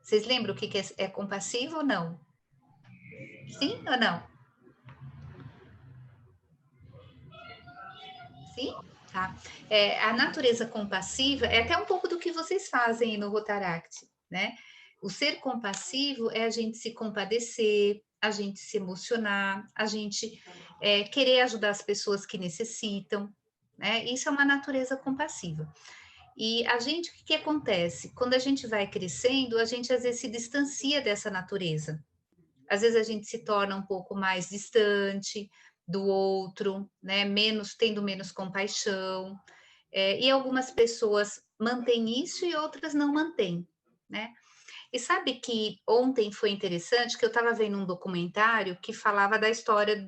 Vocês lembram o que é compassivo ou não? Sim ou não? Sim? Tá. A natureza compassiva é até um pouco do que vocês fazem no Rotaract, né? O ser compassivo é a gente se compadecer, a gente se emocionar, a gente querer ajudar as pessoas que necessitam, né? Isso é uma natureza compassiva. E a gente, o que, que acontece? Quando a gente vai crescendo, a gente às vezes se distancia dessa natureza. Às vezes a gente se torna um pouco mais distante do outro, né? Tendo menos compaixão. E algumas pessoas mantêm isso e outras não mantêm, né? E sabe que ontem foi interessante que eu estava vendo um documentário que falava da história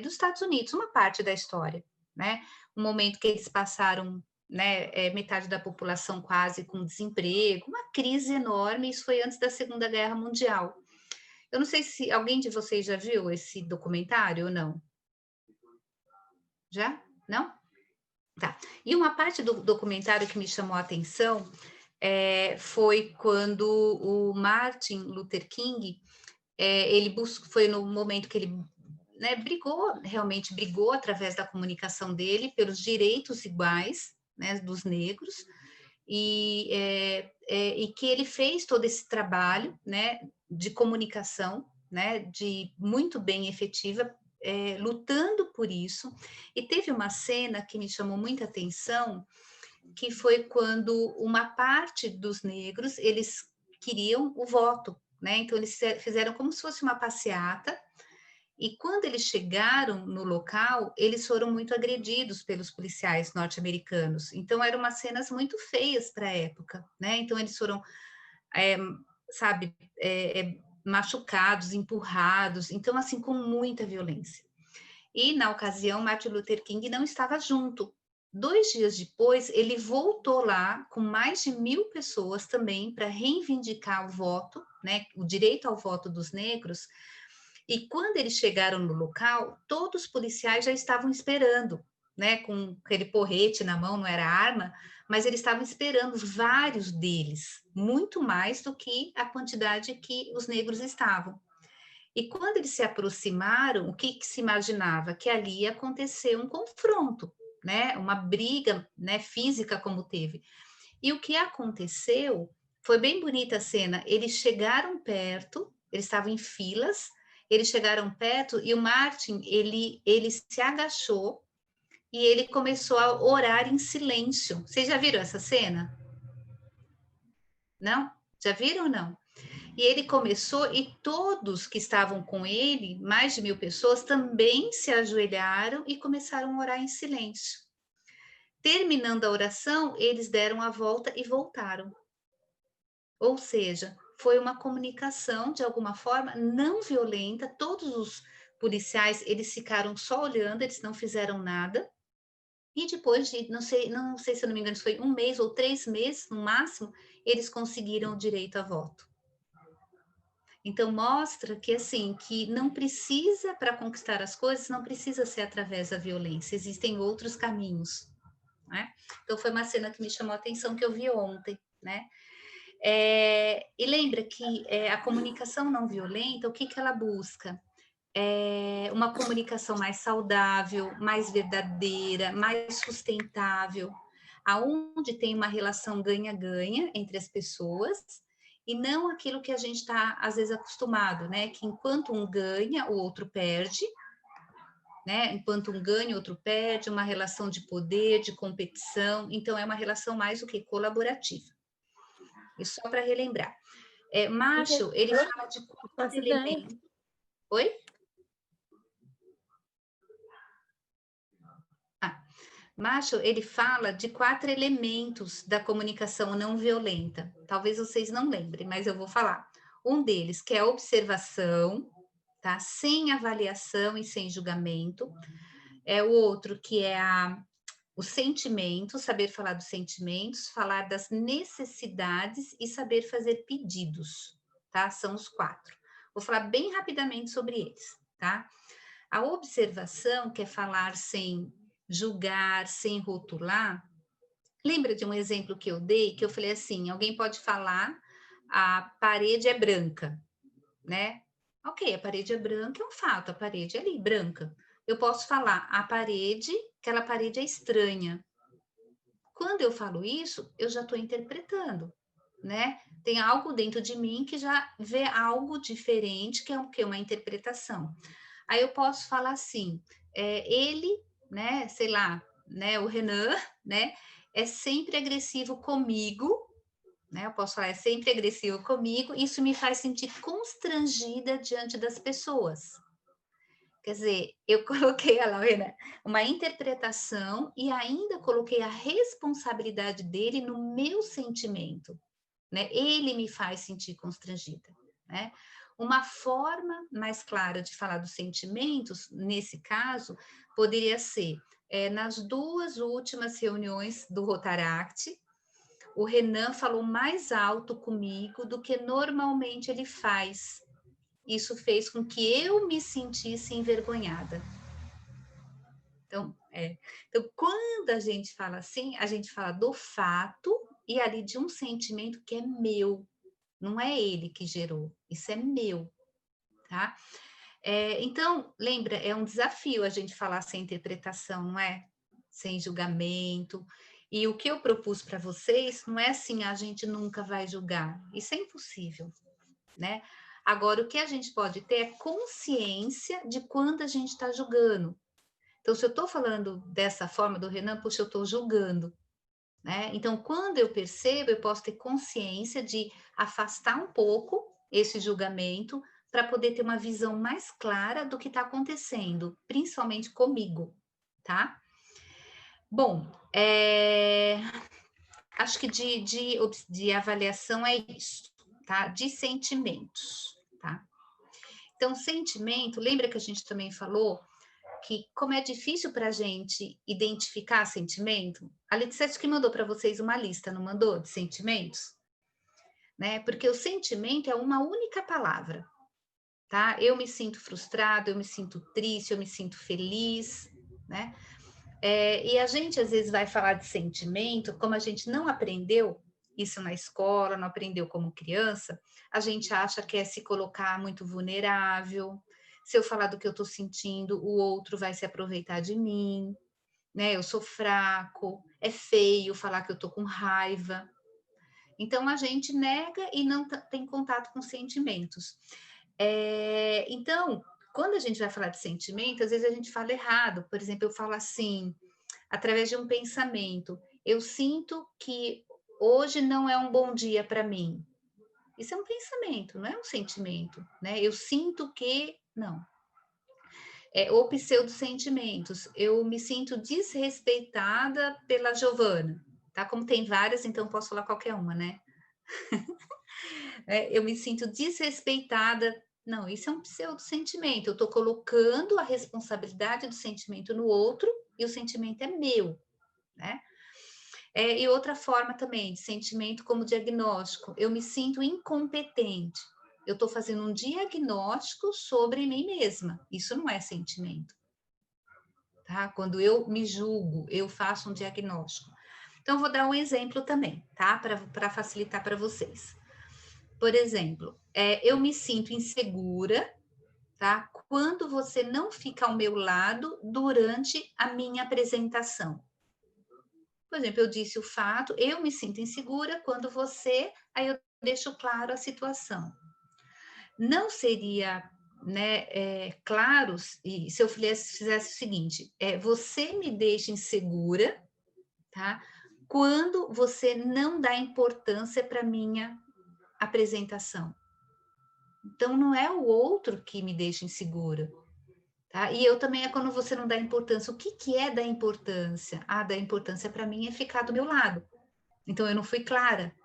dos Estados Unidos, uma parte da história, né? Um momento que eles passaram, né, metade da população quase com desemprego, uma crise enorme, isso foi antes da Segunda Guerra Mundial. Eu não sei se alguém de vocês já viu esse documentário ou não. Já? Não? Tá. E uma parte do documentário que me chamou a atenção foi quando o Martin Luther King, foi no momento que ele, né, realmente brigou através da comunicação dele pelos direitos iguais, né, dos negros, e que ele fez todo esse trabalho, né, de comunicação, né, de muito bem efetiva, lutando por isso. E teve uma cena que me chamou muita atenção, que foi quando uma parte dos negros, eles queriam o voto, né? Então eles fizeram como se fosse uma passeata, e quando eles chegaram no local, eles foram muito agredidos pelos policiais norte-americanos. Então eram umas cenas muito feias para a época, né? Então eles foram, é, sabe, machucados, empurrados, então assim com muita violência. E na ocasião, Martin Luther King não estava junto. 2 dias depois, ele voltou lá com mais de 1.000 pessoas também para reivindicar o voto, né, o direito ao voto dos negros. E quando eles chegaram no local, todos os policiais já estavam esperando, né, com aquele porrete na mão, não era arma, mas eles estavam esperando, vários deles, muito mais do que a quantidade que os negros estavam. E quando eles se aproximaram, o que, que se imaginava? Que ali ia acontecer um confronto, né, uma briga, né, física como teve. E o que aconteceu foi bem bonita a cena. Eles chegaram perto, eles estavam em filas, eles chegaram perto e o Martin, ele se agachou e ele começou a orar em silêncio. Vocês já viram essa cena? Não? Já viram ou não? E ele começou, e todos que estavam com ele, mais de 1.000 pessoas, também se ajoelharam e começaram a orar em silêncio. Terminando a oração, eles deram a volta e voltaram. Ou seja, foi uma comunicação, de alguma forma, não violenta. Todos os policiais, eles ficaram só olhando, eles não fizeram nada. E depois de, não sei se eu não me engano, se foi 1 mês ou 3 meses, no máximo, eles conseguiram o direito a voto. Então, mostra que, assim, que não precisa, para conquistar as coisas, não precisa ser através da violência, existem outros caminhos, né? Então, foi uma cena que me chamou a atenção, que eu vi ontem, né? E lembra que a comunicação não violenta, o que, que ela busca? Uma comunicação mais saudável, mais verdadeira, mais sustentável, aonde tem uma relação ganha-ganha entre as pessoas, e não aquilo que a gente está, às vezes, acostumado, né? Que enquanto um ganha, o outro perde, né? Enquanto um ganha, o outro perde, uma relação de poder, de competição. Então, é uma relação mais o que? Colaborativa. E só para relembrar. Macho, ele fala de 4 elementos. Oi? Macho, ele fala de 4 elementos da comunicação não violenta. Talvez vocês não lembrem, mas eu vou falar. Um deles, que é a observação, tá? Sem avaliação e sem julgamento. O outro, que é o sentimento, saber falar dos sentimentos, falar das necessidades e saber fazer pedidos, tá? São os 4. Vou falar bem rapidamente sobre eles, tá? A observação, que é falar sem julgar, sem rotular. Lembra de um exemplo que eu dei, que eu falei assim, alguém pode falar a parede é branca, né? Ok, a parede é branca, é um fato, a parede é ali, branca. Eu posso falar, aquela parede é estranha. Quando eu falo isso, eu já estou interpretando, né? Tem algo dentro de mim que já vê algo diferente, que é o quê? Uma interpretação. Aí eu posso falar assim, ele, né, sei lá, né, o Renan, né, é sempre agressivo comigo, né? Eu posso falar, é sempre agressivo comigo, isso me faz sentir constrangida diante das pessoas. Quer dizer, eu coloquei a Lorena uma interpretação e ainda coloquei a responsabilidade dele no meu sentimento, né? Ele me faz sentir constrangida, né? Uma forma mais clara de falar dos sentimentos, nesse caso, poderia ser nas duas últimas reuniões do Rotaract, o Renan falou mais alto comigo do que normalmente ele faz. Isso fez com que eu me sentisse envergonhada. Então, quando a gente fala assim, a gente fala do fato e ali de um sentimento que é meu, não é ele que gerou, isso é meu, tá? Então, lembra, é um desafio a gente falar sem interpretação, não é? Sem julgamento. E o que eu propus para vocês não é assim, a gente nunca vai julgar. Isso é impossível, né? Agora, o que a gente pode ter é consciência de quando a gente está julgando. Então, se eu estou falando dessa forma do Renan, puxa, eu estou julgando, né? Então, quando eu percebo, eu posso ter consciência de afastar um pouco esse julgamento para poder ter uma visão mais clara do que está acontecendo, principalmente comigo, tá? Bom, acho que de avaliação é isso, tá? De sentimentos, tá? Então, sentimento, lembra que a gente também falou que como é difícil para a gente identificar sentimento, a Letícia que mandou para vocês uma lista, não mandou, de sentimentos? Né? Porque o sentimento é uma única palavra, tá? Eu me sinto frustrado, eu me sinto triste, eu me sinto feliz, né? E a gente às vezes vai falar de sentimento, como a gente não aprendeu isso na escola, não aprendeu como criança, a gente acha que é se colocar muito vulnerável. Se eu falar do que eu estou sentindo, o outro vai se aproveitar de mim, né? Eu sou fraco, é feio falar que eu estou com raiva. Então a gente nega e não tem contato com sentimentos. Então, quando a gente vai falar de sentimento, às vezes a gente fala errado. Por exemplo, eu falo assim, através de um pensamento, eu sinto que hoje não é um bom dia para mim. Isso é um pensamento, não é um sentimento, né? Eu sinto que não. Ou pseudo-sentimentos. Eu me sinto desrespeitada pela Giovana, tá? Como tem várias, então posso falar qualquer uma, né? Eu me sinto desrespeitada. Não, isso é um pseudo-sentimento. Eu estou colocando a responsabilidade do sentimento no outro e o sentimento é meu, né? E outra forma também de sentimento como diagnóstico. Eu me sinto incompetente. Eu estou fazendo um diagnóstico sobre mim mesma. Isso não é sentimento. Tá? Quando eu me julgo, eu faço um diagnóstico. Então, vou dar um exemplo também, tá? Para facilitar para vocês. Por exemplo, eu me sinto insegura, tá? Quando você não fica ao meu lado durante a minha apresentação. Por exemplo, eu disse o fato, eu me sinto insegura quando você, aí eu deixo claro a situação. Não seria, né, claro se eu fizesse o seguinte, você me deixa insegura, tá? Quando você não dá importância para minha apresentação. Então, não é o outro que me deixa insegura, tá? E eu também é quando você não dá importância. O que, que é dar importância? Ah, dar importância para mim é ficar do meu lado. Então, eu não fui clara.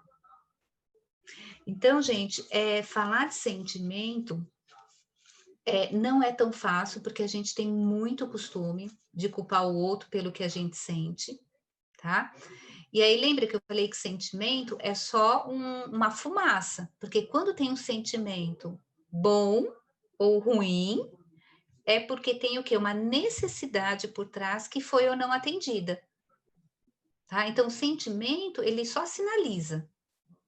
Então, gente, falar de sentimento não é tão fácil, porque a gente tem muito costume de culpar o outro pelo que a gente sente, tá? E aí, lembra que eu falei que sentimento é só uma fumaça, porque quando tem um sentimento bom ou ruim, é porque tem o quê? Uma necessidade por trás que foi ou não atendida, tá? Então, o sentimento, ele só sinaliza,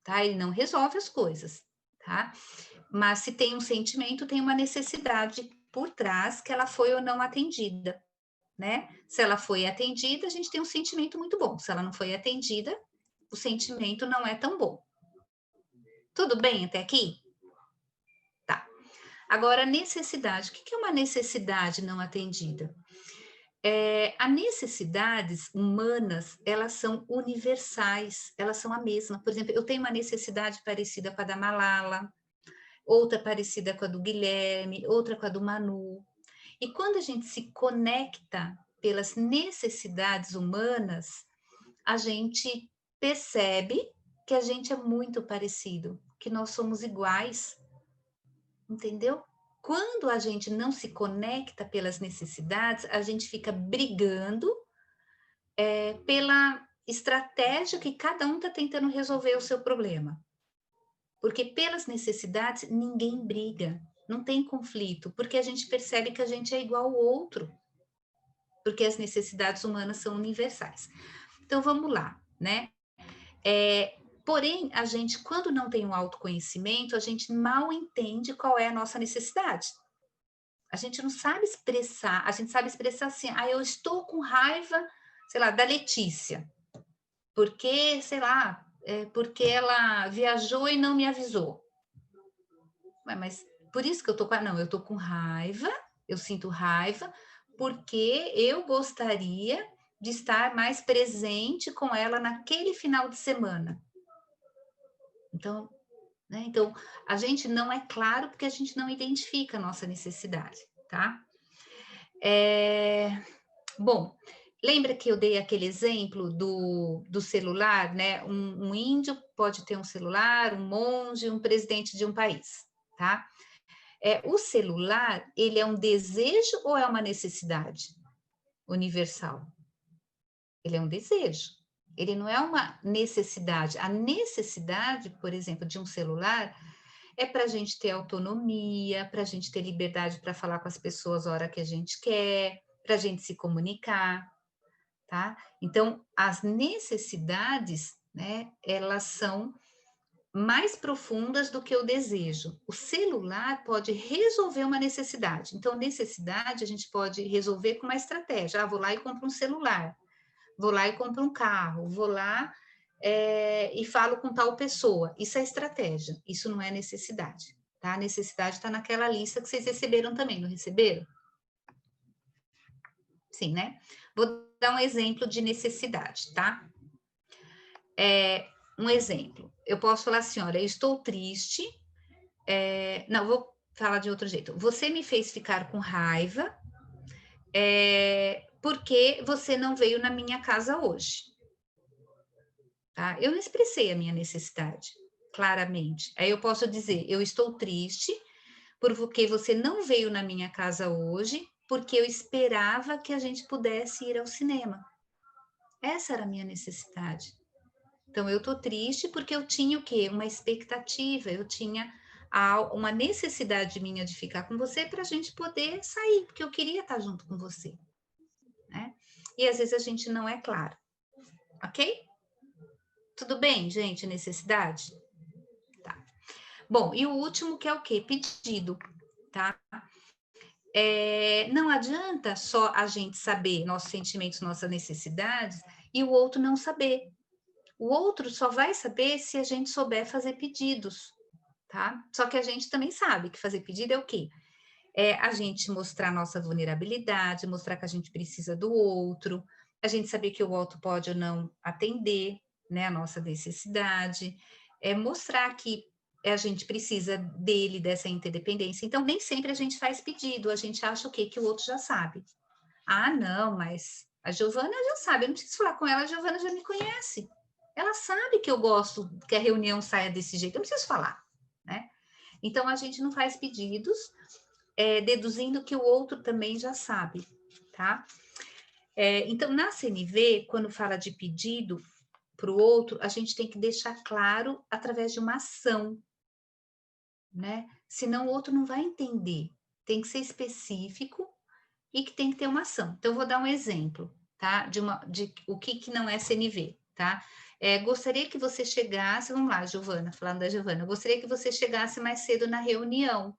tá? Ele não resolve as coisas, tá? Mas se tem um sentimento, tem uma necessidade por trás que ela foi ou não atendida, né? Se ela foi atendida, a gente tem um sentimento muito bom. Se ela não foi atendida, o sentimento não é tão bom. Tudo bem até aqui? Tá. Agora, necessidade. O que é uma necessidade não atendida? As necessidades humanas, elas são universais, elas são a mesma. Por exemplo, eu tenho uma necessidade parecida com a da Malala, outra parecida com a do Guilherme, outra com a do Manu. E quando a gente se conecta pelas necessidades humanas, a gente percebe que a gente é muito parecido, que nós somos iguais, entendeu? Quando a gente não se conecta pelas necessidades, a gente fica brigando pela estratégia que cada um está tentando resolver o seu problema. Porque pelas necessidades ninguém briga, não tem conflito, porque a gente percebe que a gente é igual ao outro, porque as necessidades humanas são universais. Então vamos lá, né? Porém, a gente, quando não tem um autoconhecimento, a gente mal entende qual é a nossa necessidade. A gente não sabe expressar, a gente sabe expressar assim, eu estou com raiva, sei lá, da Letícia, porque, sei lá, porque ela viajou e não me avisou. Mas por isso que eu tô com, não, eu tô com raiva, eu sinto raiva, porque eu gostaria de estar mais presente com ela naquele final de semana. Então, né? Então, a gente não é claro porque a gente não identifica a nossa necessidade, tá? Bom, lembra que eu dei aquele exemplo do celular, né? Um índio pode ter um celular, um monge, um presidente de um país, tá? O celular, ele é um desejo ou é uma necessidade universal? Ele é um desejo. Ele não é uma necessidade. A necessidade, por exemplo, de um celular é para a gente ter autonomia, para a gente ter liberdade para falar com as pessoas a hora que a gente quer, para a gente se comunicar, tá? Então, as necessidades, né, elas são mais profundas do que o desejo. O celular pode resolver uma necessidade. Então, necessidade a gente pode resolver com uma estratégia. Vou lá e compro um celular. Vou lá e compro um carro. Vou lá e falo com tal pessoa. Isso é estratégia. Isso não é necessidade. Tá? A necessidade está naquela lista que vocês receberam também, não receberam? Sim, né? Vou dar um exemplo de necessidade, tá? Um exemplo. Eu posso falar assim, olha, eu estou triste. Não, vou falar de outro jeito. Você me fez ficar com raiva porque você não veio na minha casa hoje. Tá? Eu não expressei a minha necessidade claramente. Aí eu posso dizer, eu estou triste porque você não veio na minha casa hoje, porque eu esperava que a gente pudesse ir ao cinema. Essa era a minha necessidade. Então, eu estou triste porque eu tinha o quê? Uma expectativa, eu tinha uma necessidade minha de ficar com você para a gente poder sair, porque eu queria estar junto com você, né? E às vezes a gente não é claro, ok? Tudo bem, gente? Necessidade? Tá. Bom, e o último que é o quê? Pedido, tá? Não adianta só a gente saber nossos sentimentos, nossas necessidades e o outro não saber. O outro só vai saber se a gente souber fazer pedidos, tá? Só que a gente também sabe que fazer pedido é o quê? É a gente mostrar nossa vulnerabilidade, mostrar que a gente precisa do outro, a gente saber que o outro pode ou não atender, né, a nossa necessidade, mostrar que a gente precisa dele, dessa interdependência. Então, nem sempre a gente faz pedido, a gente acha o quê? Que o outro já sabe. Não, mas a Giovana já sabe, eu não preciso falar com ela, a Giovana já me conhece. Ela sabe que eu gosto que a reunião saia desse jeito, eu não preciso falar, né? Então, a gente não faz pedidos, deduzindo que o outro também já sabe, tá? Então, na CNV, quando fala de pedido para o outro, a gente tem que deixar claro através de uma ação, né? Senão o outro não vai entender. Tem que ser específico e que tem que ter uma ação. Então, eu vou dar um exemplo, tá? De o que não é CNV, tá? Gostaria que você chegasse, vamos lá, Giovana, falando da Giovana, gostaria que você chegasse mais cedo na reunião.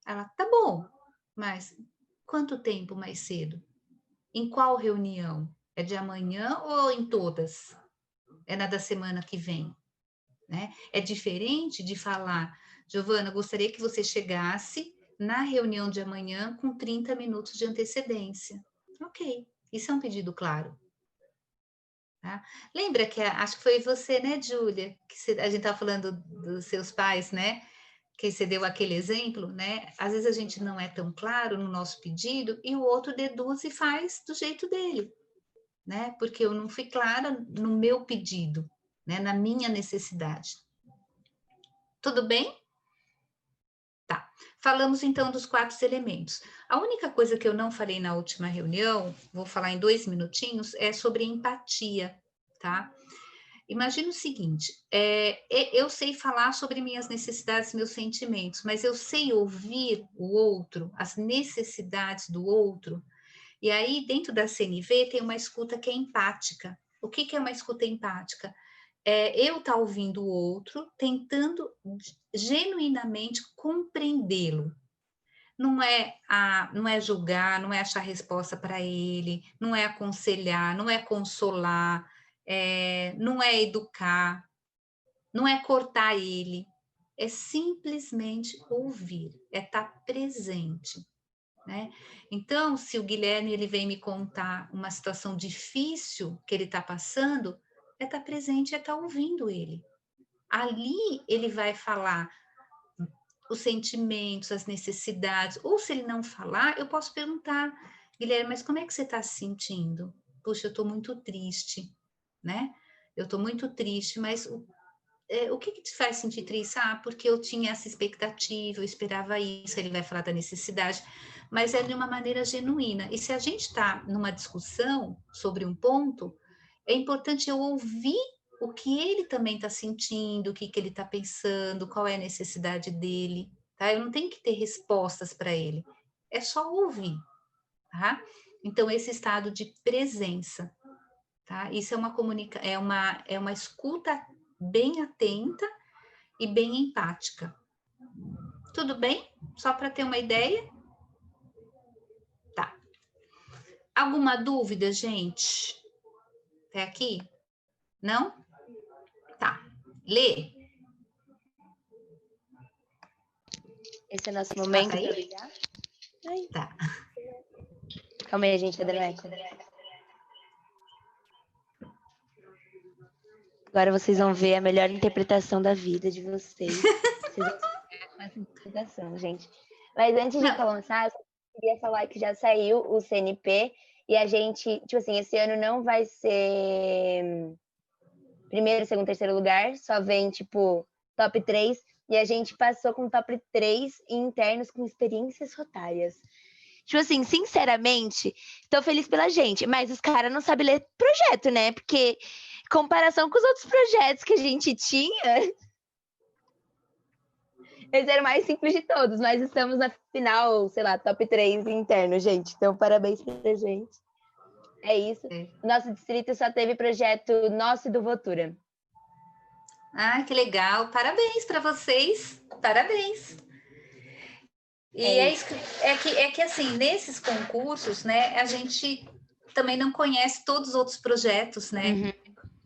Ela, tá bom, mas quanto tempo mais cedo? Em qual reunião? É de amanhã ou em todas? É na da semana que vem, né? É diferente de falar, Giovana, gostaria que você chegasse na reunião de amanhã com 30 minutos de antecedência. Ok, isso é um pedido claro. Tá? Lembra que acho que foi você, né, Júlia, que a gente estava falando dos seus pais, né? Que você deu aquele exemplo, né? Às vezes a gente não é tão claro no nosso pedido e o outro deduz e faz do jeito dele, né? Porque eu não fui clara no meu pedido, né? Na minha necessidade. Tudo bem? Tá. Falamos então dos 4 elementos. A única coisa que eu não falei na última reunião, vou falar em 2 minutinhos, é sobre empatia, tá? Imagina o seguinte, eu sei falar sobre minhas necessidades, meus sentimentos, mas eu sei ouvir o outro, as necessidades do outro, e aí dentro da CNV tem uma escuta que é empática. O que é uma escuta empática? Eu estar ouvindo o outro, tentando genuinamente compreendê-lo. Não é julgar, não é achar resposta para ele, não é aconselhar, não é consolar, não é educar, não é cortar ele, é simplesmente ouvir, é estar presente, né? Então, se o Guilherme ele vem me contar uma situação difícil que ele está passando, é estar presente, é estar ouvindo ele. Ali ele vai falar os sentimentos, as necessidades, ou se ele não falar, eu posso perguntar, Guilherme, mas como é que você está se sentindo? Puxa, eu estou muito triste, né? Eu estou muito triste, mas o que te faz sentir triste? Ah, porque eu tinha essa expectativa, eu esperava isso, ele vai falar da necessidade, mas é de uma maneira genuína. E se a gente está numa discussão sobre um ponto, é importante eu ouvir o que ele também está sentindo, o que ele está pensando, qual é a necessidade dele, tá? Eu não tenho que ter respostas para ele, é só ouvir, tá? Então, esse estado de presença, tá? Isso é uma escuta bem atenta e bem empática. Tudo bem? Só para ter uma ideia? Tá. Alguma dúvida, gente? Até aqui? Não? Tá. Lê. Esse é o nosso momento para ligar. Tá. Calma aí, gente, Adelaide. Agora vocês vão ver a melhor interpretação da vida de vocês. Vocês vão ficar com essa interpretação, gente. Mas antes de começar, eu queria falar que já saiu o CNP e a gente, tipo assim, esse ano não vai ser primeiro, segundo, terceiro lugar, só vem, tipo, top 3. E a gente passou com top 3 internos com experiências rotárias. Tipo assim, sinceramente, tô feliz pela gente, mas os caras não sabem ler projeto, né? Porque, comparação com os outros projetos que a gente tinha, eles eram mais simples de todos, mas estamos na final, sei lá, top 3 interno, gente. Então, parabéns pra gente. É isso. Nosso distrito só teve projeto nosso e do Votura. Ah, que legal. Parabéns para vocês. Parabéns. E é que assim, nesses concursos, né, a gente também não conhece todos os outros projetos, né? Uhum.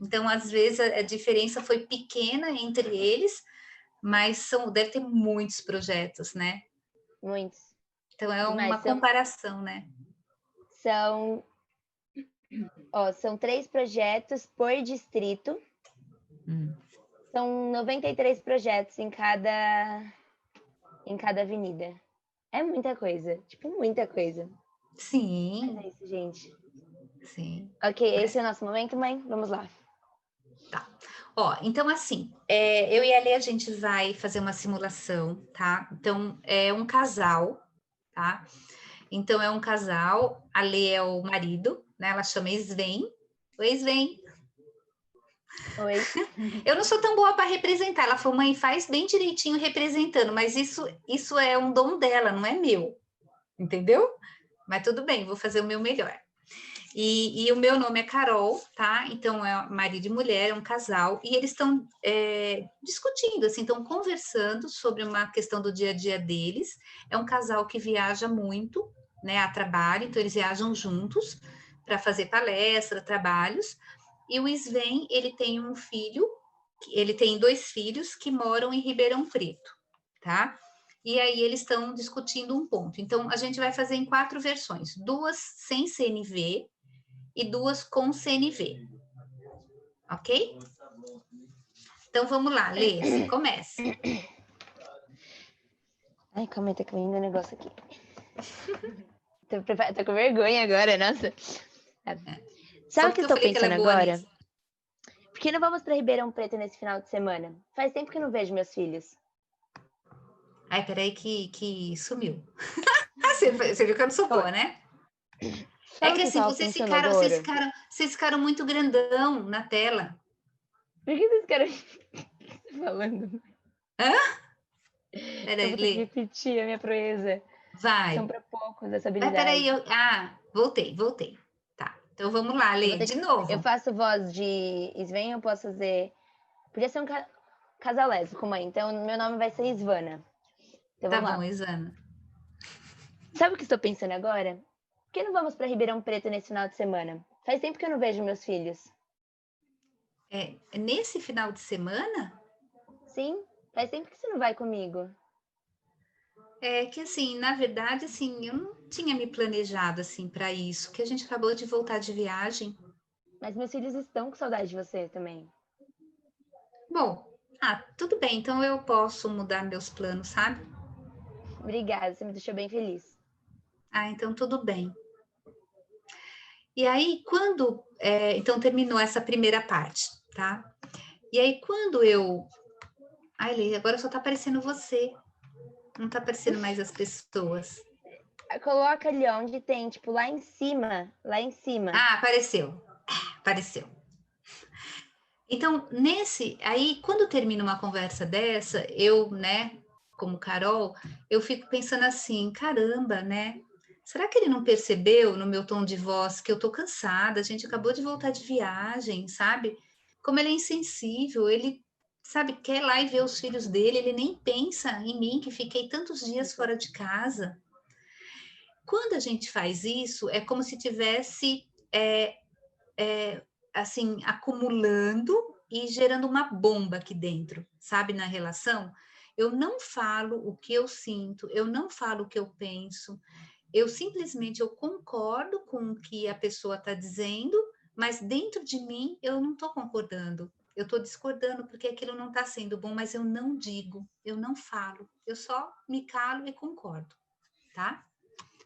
Então, às vezes, a diferença foi pequena entre eles, mas deve ter muitos projetos, né? Muitos. Então, é uma comparação, né? São 3 projetos por distrito. São 93 projetos em cada avenida. É muita coisa, tipo, muita coisa. Sim. Mas é isso, gente. Sim. Ok, esse é o nosso momento, mãe? Vamos lá. Tá. Ó, então assim, eu e a Lê, a gente vai fazer uma simulação, tá? Então, é um casal, tá? Então, é um casal, a Lê é o marido, né? Ela chama Sven. Oi, Sven. Oi. Eu não sou tão boa para representar. Ela falou, mãe, faz bem direitinho representando, mas isso é um dom dela, não é meu. Entendeu? Mas tudo bem, vou fazer o meu melhor. E o meu nome é Carol, tá? Então, é marido e mulher, é um casal, e eles estão discutindo, assim, estão conversando sobre uma questão do dia a dia deles. É um casal que viaja muito, né, a trabalho, então eles viajam juntos para fazer palestra, trabalhos. E o Sven, ele tem um filho, ele tem 2 filhos que moram em Ribeirão Preto, tá? E aí eles estão discutindo um ponto. Então, a gente vai fazer em 4 versões, 2 sem CNV, e 2 com CNV, ok? Então vamos lá, Lê, você começa. Ai, calma aí, tá caindo um negócio aqui. Tô com vergonha agora, nossa. Sabe o que eu tô pensando agora? Nisso. Por que não vamos pra Ribeirão Preto nesse final de semana? Faz tempo que eu não vejo meus filhos. Ai, peraí que sumiu. Você viu que eu não sou boa, né? Sabe é que assim, vocês ficaram muito grandão na tela. Por que vocês querem falando? Hã? Eu vou ter que repetir a minha proeza. Vai. São para poucos essa habilidade. Mas peraí, voltei. Tá, então vamos lá, Lê, de novo. Eu faço voz de Sven, eu posso fazer... Podia ser um casal lésbico, mãe. Então, meu nome vai ser Isvana. Então, tá vamos bom, lá. Isana. Sabe o que estou pensando agora? Por que não vamos para Ribeirão Preto nesse final de semana? Faz tempo que eu não vejo meus filhos. Nesse final de semana? Sim, faz tempo que você não vai comigo. É que assim, na verdade, assim, eu não tinha me planejado assim para isso, que a gente acabou de voltar de viagem. Mas meus filhos estão com saudade de você também. Bom, tudo bem, então eu posso mudar meus planos, sabe? Obrigada, você me deixou bem feliz. Então tudo bem. E aí, então terminou essa primeira parte, tá? E aí, quando eu... Ai, Lê, agora só tá aparecendo você. Não tá aparecendo mais as pessoas. Coloca ali onde tem, tipo, lá em cima. Apareceu. Então, aí, quando termina uma conversa dessa, eu, né, como Carol, eu fico pensando assim, caramba, né? Será que ele não percebeu no meu tom de voz que eu tô cansada? A gente acabou de voltar de viagem, sabe? Como ele é insensível, ele, sabe, quer lá e ver os filhos dele, ele nem pensa em mim, que fiquei tantos dias fora de casa. Quando a gente faz isso, é como se tivesse, assim, acumulando e gerando uma bomba aqui dentro, sabe, na relação. Eu não falo o que eu sinto, eu não falo o que eu penso, eu concordo com o que a pessoa está dizendo, mas dentro de mim eu não estou concordando, eu estou discordando porque aquilo não está sendo bom, mas eu não digo, eu não falo, eu só me calo e concordo, tá?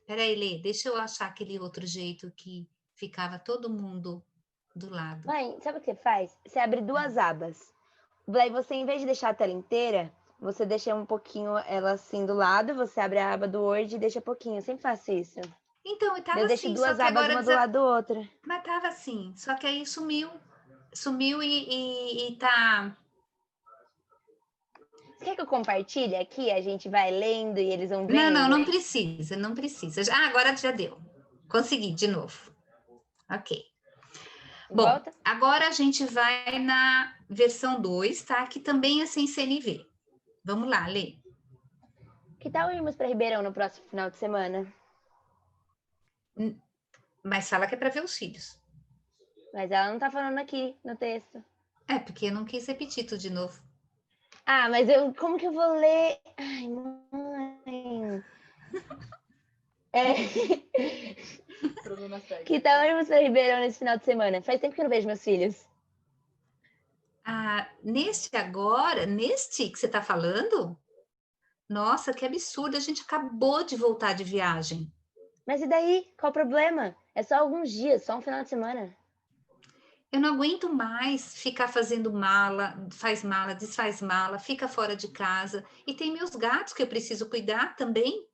Peraí, Lê, deixa eu achar aquele outro jeito que ficava todo mundo do lado. Mãe, sabe o que você faz? Você abre 2 abas. Daí você, em vez de deixar a tela inteira, você deixa um pouquinho ela assim do lado, você abre a aba do Word e deixa pouquinho. Eu sempre faço isso. Então, eu tava Eu deixo assim, 2 abas, uma do lado da outra. Mas tava assim, só que aí sumiu e tá... Você quer que eu compartilhe aqui? A gente vai lendo e eles vão vendo? Não precisa. Agora já deu. Consegui, de novo. Ok. Bom, Volta? agora a gente vai na versão 2, tá? Que também é sem CNV. Vamos lá, Lê. Que tal irmos para Ribeirão no próximo final de semana? Mas fala que é para ver os filhos. Mas ela não tá falando aqui no texto. Porque eu não quis repetir tudo de novo. Mas como que eu vou ler? Ai, mãe. Que tal irmos para Ribeirão nesse final de semana? Faz tempo que eu não vejo meus filhos. Neste que você tá falando? Nossa, que absurdo, a gente acabou de voltar de viagem. Mas e daí? Qual o problema? É só alguns dias, só um final de semana. Eu não aguento mais ficar fazendo mala, faz mala, desfaz mala, fica fora de casa. E tem meus gatos que eu preciso cuidar também.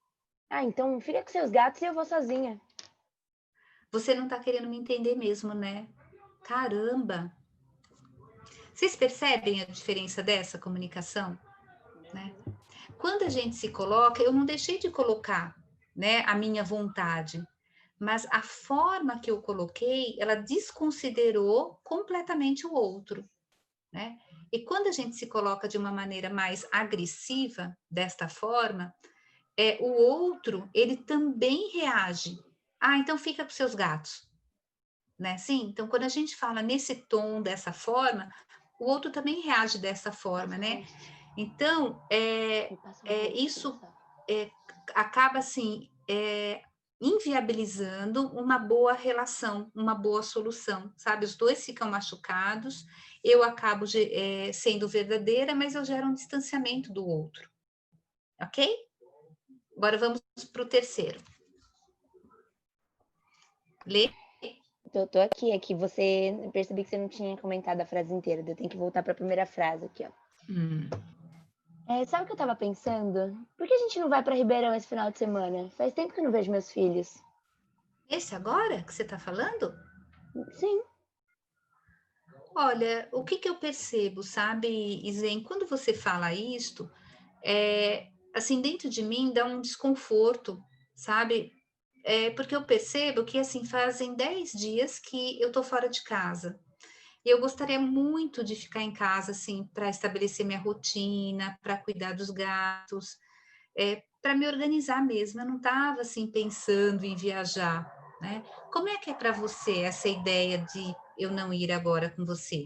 Então fica com seus gatos e eu vou sozinha. Você não tá querendo me entender mesmo, né? Caramba! Vocês percebem a diferença dessa comunicação? Né? Quando a gente se coloca, eu não deixei de colocar, né, a minha vontade, mas a forma que eu coloquei, ela desconsiderou completamente o outro, né? E quando a gente se coloca de uma maneira mais agressiva, desta forma, o outro, ele também reage. Ah, então fica com seus gatos, né? Sim, então quando a gente fala nesse tom, dessa forma, o outro também reage dessa forma, né? Então, isso é, acaba assim, inviabilizando uma boa relação, uma boa solução, sabe? Os dois ficam machucados, eu acabo sendo verdadeira, mas eu gero um distanciamento do outro, ok? Agora vamos para o terceiro. Lê. Eu tô aqui, eu percebi que você não tinha comentado a frase inteira, eu tenho que voltar para a primeira frase aqui, ó. Sabe o que eu tava pensando? Por que a gente não vai para Ribeirão esse final de semana? Faz tempo que eu não vejo meus filhos. Esse agora que você está falando? Sim. Olha, o que eu percebo, sabe, Isen, quando você fala isto, assim, dentro de mim dá um desconforto, sabe? Porque eu percebo que, assim, fazem 10 dias que eu tô fora de casa. E eu gostaria muito de ficar em casa, assim, para estabelecer minha rotina, para cuidar dos gatos, para me organizar mesmo. Eu não estava, assim, pensando em viajar, né? Como é que é para você essa ideia de eu não ir agora com você?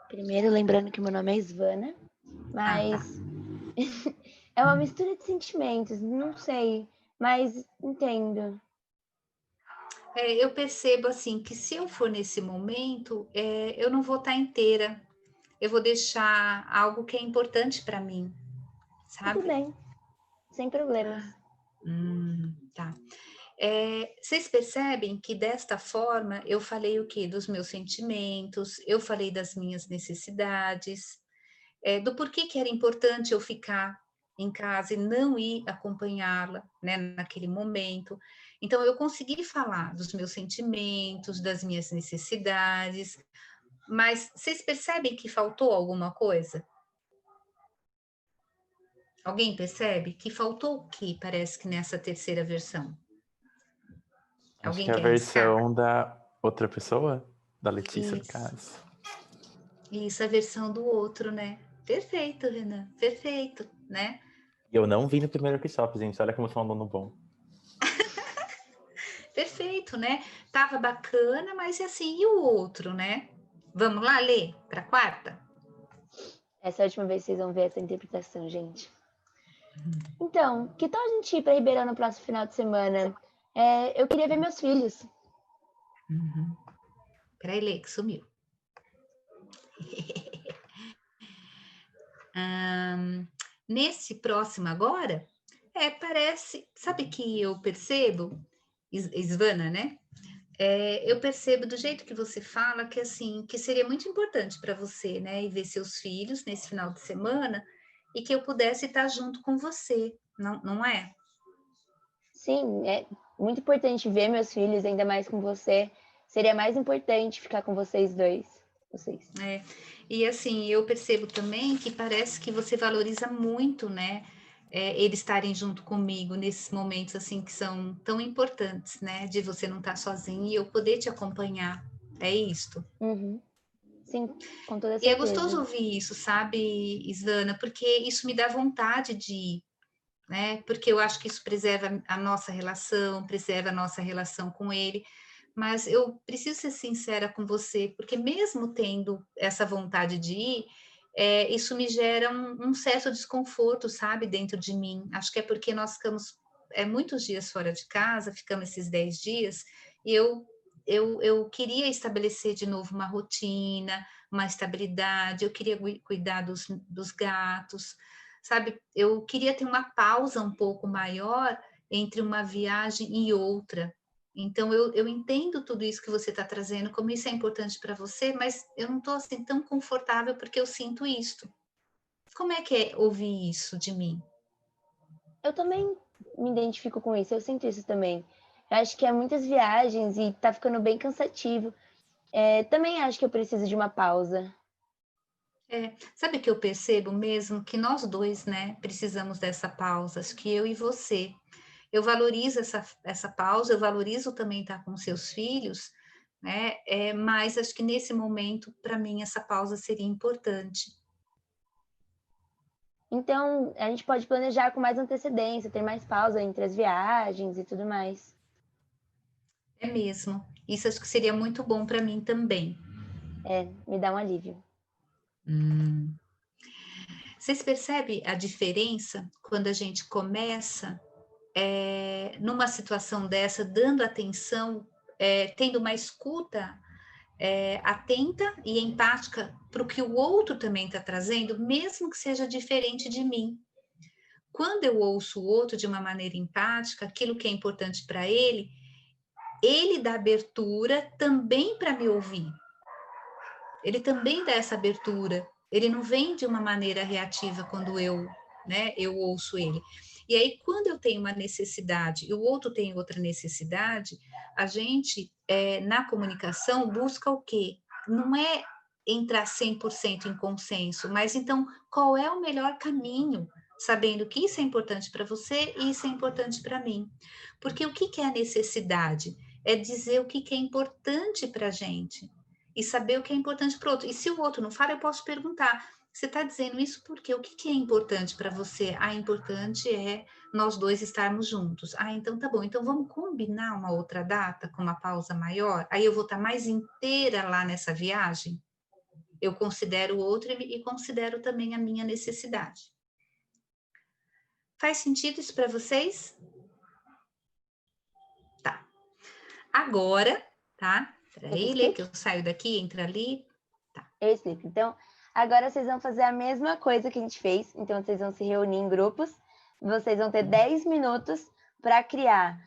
Primeiro, lembrando que meu nome é Svana, Ah, tá. mas é uma mistura de sentimentos, não sei, mas entendo. Eu percebo, assim, que se eu for nesse momento, eu não vou estar inteira. Eu vou deixar algo que é importante para mim, Tudo sabe? bem, sem problemas. Tá. Vocês percebem que desta forma eu falei o quê? Dos meus sentimentos, eu falei das minhas necessidades, do porquê que era importante eu ficar em casa e não ir acompanhá-la, né, naquele momento. Então, eu consegui falar dos meus sentimentos, das minhas necessidades, mas vocês percebem que faltou alguma coisa? Alguém percebe que faltou o que parece que nessa terceira versão? Acho Alguém que é a quer arriscar? versão da outra pessoa, da Letícia, no Isso. caso. Isso, a versão do outro, né? Perfeito, Renan. Perfeito, né? E eu não vi no primeiro workshop, gente. Olha como eu sou um aluno bom. Perfeito, né? Tava bacana, mas assim, e o outro, né? Vamos lá ler para a quarta? Essa é a última vez que vocês vão ver essa interpretação, gente. Então, que tal a gente ir para Ribeirão no próximo final de semana? Eu queria ver meus filhos. Peraí, Lê, que sumiu. Nesse próximo agora, parece. Sabe que eu percebo, Svana, né? Eu percebo do jeito que você fala que assim, que seria muito importante para você, né? E ver seus filhos nesse final de semana e que eu pudesse estar junto com você, não é? Sim, é muito importante ver meus filhos, ainda mais com você. Seria mais importante ficar com vocês dois. Vocês. E assim, eu percebo também que parece que você valoriza muito, né? Eles estarem junto comigo nesses momentos assim que são tão importantes, né? De você não estar sozinho e eu poder te acompanhar. É isto. Uhum. Sim, com toda E é gostoso certeza. ouvir isso, sabe, Isana? Porque isso me dá vontade de ir, né? Porque eu acho que isso preserva a nossa relação, preserva a nossa relação com ele. Mas eu preciso ser sincera com você, porque mesmo tendo essa vontade de ir, isso me gera um certo desconforto, sabe, dentro de mim. Acho que é porque nós ficamos muitos dias fora de casa, ficamos esses 10 dias, e eu queria estabelecer de novo uma rotina, uma estabilidade, eu queria cuidar dos gatos, sabe? Eu queria ter uma pausa um pouco maior entre uma viagem e outra. Então, eu entendo tudo isso que você está trazendo, como isso é importante para você, mas eu não estou assim tão confortável porque eu sinto isto. Como é que é ouvir isso de mim? Eu também me identifico com isso, eu sinto isso também. Eu acho que é muitas viagens e tá ficando bem cansativo. Também acho que eu preciso de uma pausa. Sabe que eu percebo mesmo que nós dois, né, precisamos dessa pausa, acho que eu e você. eu valorizo essa pausa, eu valorizo também estar com seus filhos, né? Mas acho que nesse momento, para mim, essa pausa seria importante. Então, a gente pode planejar com mais antecedência, ter mais pausa entre as viagens e tudo mais. É mesmo. Isso acho que seria muito bom para mim também. Me dá um alívio. Vocês percebem a diferença quando a gente começa numa situação dessa, dando atenção, tendo uma escuta atenta e empática para o que o outro também está trazendo, mesmo que seja diferente de mim. Quando eu ouço o outro de uma maneira empática, aquilo que é importante para ele dá abertura também para me ouvir. Ele também dá essa abertura. Ele não vem de uma maneira reativa quando eu ouço ele. E aí, quando eu tenho uma necessidade e o outro tem outra necessidade, a gente, na comunicação, busca o quê? Não é entrar 100% em consenso, mas então, qual é o melhor caminho? Sabendo que isso é importante para você e isso é importante para mim. Porque o que é a necessidade? É dizer o que é importante para a gente e saber o que é importante para o outro. E se o outro não fala, eu posso perguntar: você está dizendo isso porque o que é importante para você? Importante é nós dois estarmos juntos. Então tá bom. Então vamos combinar uma outra data com uma pausa maior? Aí eu vou estar mais inteira lá nessa viagem? Eu considero o outro e considero também a minha necessidade. Faz sentido isso para vocês? Tá. Agora, tá? Peraí, Lê, que eu saio daqui, entra ali. Tá. Eu explico. Então, agora vocês vão fazer a mesma coisa que a gente fez. Então, vocês vão se reunir em grupos. Vocês vão ter 10 minutos para criar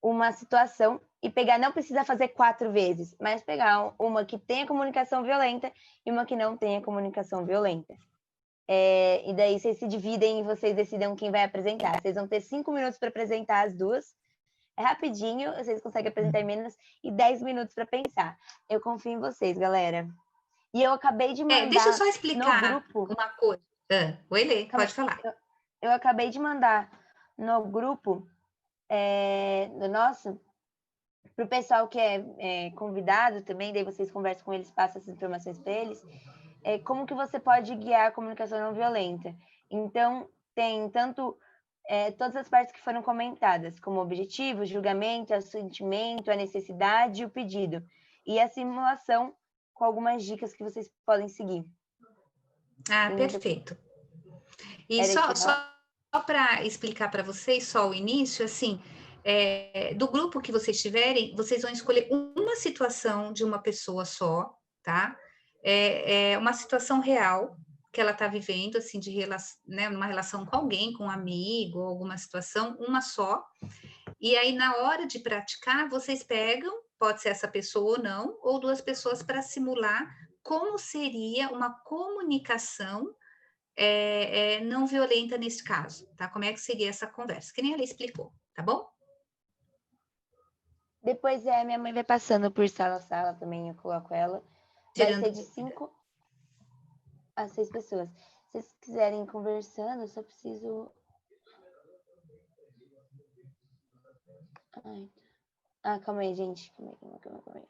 uma situação e pegar, não precisa fazer 4 vezes, mas pegar uma que tenha comunicação violenta e uma que não tenha comunicação violenta. E daí vocês se dividem e vocês decidam quem vai apresentar. Vocês vão ter 5 minutos para apresentar as duas. É rapidinho, vocês conseguem apresentar em menos, e 10 minutos para pensar. Eu confio em vocês, galera. E eu acabei de mandar deixa eu só explicar no grupo uma coisa. Oi, Lê, pode falar. Eu acabei de mandar no grupo do nosso, para o pessoal que é convidado também, daí vocês conversam com eles, passam essas informações para eles, como que você pode guiar a comunicação não violenta. Então, tem tanto todas as partes que foram comentadas, como objetivo, julgamento, assentimento, a necessidade e o pedido. E a simulação com algumas dicas que vocês podem seguir. Perfeito. E só para explicar para vocês, só o início, assim, do grupo que vocês tiverem, vocês vão escolher uma situação de uma pessoa só, tá? Uma situação real que ela está vivendo, assim, uma relação com alguém, com um amigo, alguma situação, uma só. E aí, na hora de praticar, vocês pegam, pode ser essa pessoa ou não, ou 2 pessoas para simular como seria uma comunicação não violenta nesse caso, tá? Como é que seria essa conversa? Que nem ela explicou, tá bom? Depois minha mãe vai passando por sala a sala também, eu coloco ela. Vai ser de 5 a 6 pessoas. Se vocês quiserem ir conversando, eu só preciso... calma aí, gente. Calma aí.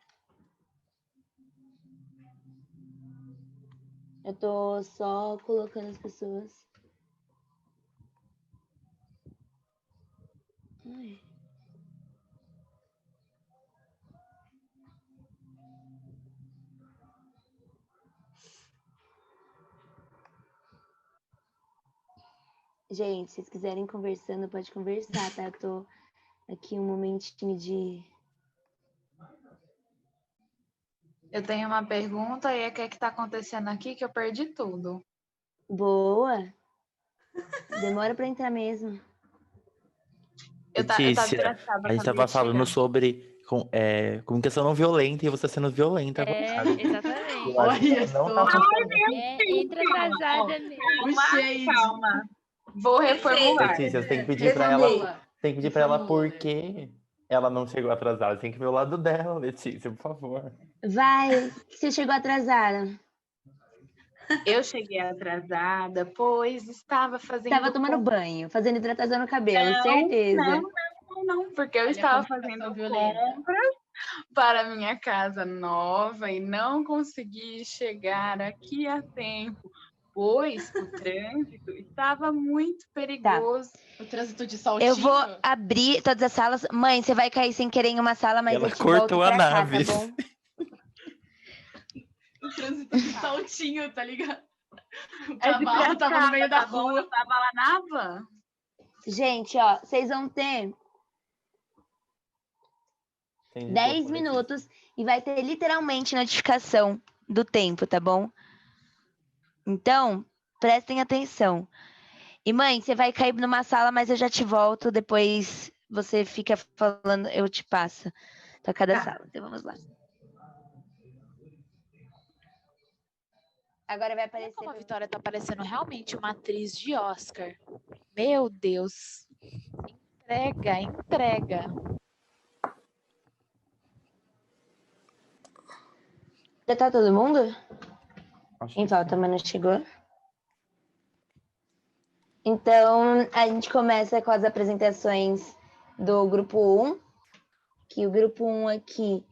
Eu tô só colocando as pessoas. Gente, se vocês quiserem conversando, pode conversar, tá? Eu tô aqui um momentinho de... Eu tenho uma pergunta e o que está acontecendo aqui que eu perdi tudo. Boa! Demora para entrar mesmo. Letícia, a gente estava falando sobre comunicação não violenta e você sendo violenta agora. Exatamente. Olha só. Entra atrasada mesmo. Calma. Vou reformular. Letícia, você tem que pedir para ela. Tem que pedir para ela por que ela não chegou atrasada. Você tem que ver o lado dela, Letícia, por favor. Vai, você chegou atrasada. Eu cheguei atrasada, pois estava fazendo... Estava tomando banho, fazendo hidratação no cabelo, certeza. não, porque eu estava fazendo compras para minha casa nova e não consegui chegar aqui a tempo, pois o trânsito estava muito perigoso. O trânsito de Saltinho. Eu vou abrir todas as salas. Mãe, você vai cair sem querer em uma sala, mas Ela eu te volto cortou a pra cá, nave. tá bom? O trânsito de Saltinho, tá ligado? O É de cavalo tava no meio da tá bom? rua. Eu tava lá na van. Gente, ó, vocês vão ter Tem de 10 pouco, né? minutos e vai ter literalmente notificação do tempo, tá bom? Então, prestem atenção. E mãe, você vai cair numa sala, mas eu já te volto. Depois você fica falando, eu te passo pra cada Tá. sala. Então vamos lá. Agora vai Olha aparecer. como a Vitória tá parecendo realmente uma atriz de Oscar. Meu Deus. Entrega, entrega. Já tá todo mundo? Acho Em que volta, sim. mas não chegou. Então, a gente começa com as apresentações do grupo 1, que o grupo 1 aqui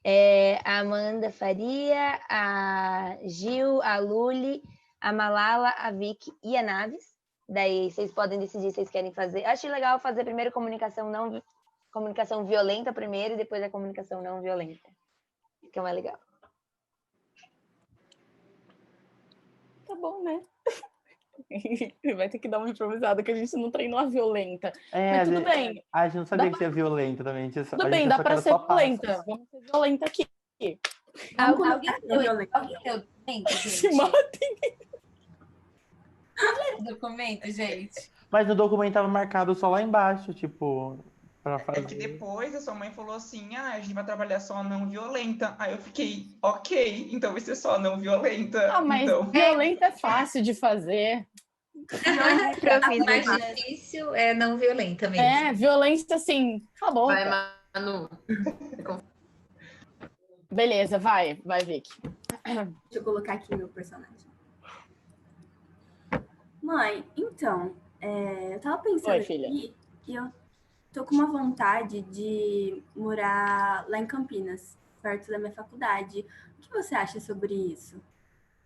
é a Amanda Faria, a Gil, a Luli, a Malala, a Vicky e a Naves. Daí vocês podem decidir se vocês querem fazer. Acho legal fazer primeiro comunicação violenta primeiro e depois a comunicação não violenta. Fica mais legal. Tá bom, né? Vai ter que dar uma improvisada, que a gente não treinou a violenta. Mas tudo bem. A gente não sabia Dá que ia ser violenta também. A gente Tudo a bem, gente dá achou que pra era ser só passos. violenta. Vamos ser violenta aqui. Alguém deu documento, Se gente? matem. Documento, gente. Mas no documento tava marcado só lá embaixo, tipo, pra É fazer. que depois a sua mãe falou assim, a gente vai trabalhar só não violenta. Aí eu fiquei, ok, então vai ser só não violenta. Ah, mas então... violenta é fácil de fazer. A mais difícil é não violenta mesmo. É, violência assim, acabou. Vai, Manu. Beleza, vai, Vicky. Deixa eu colocar aqui meu personagem. Mãe, então, eu tava pensando Oi, filha. aqui e eu tô com uma vontade de morar lá em Campinas, perto da minha faculdade. O que você acha sobre isso?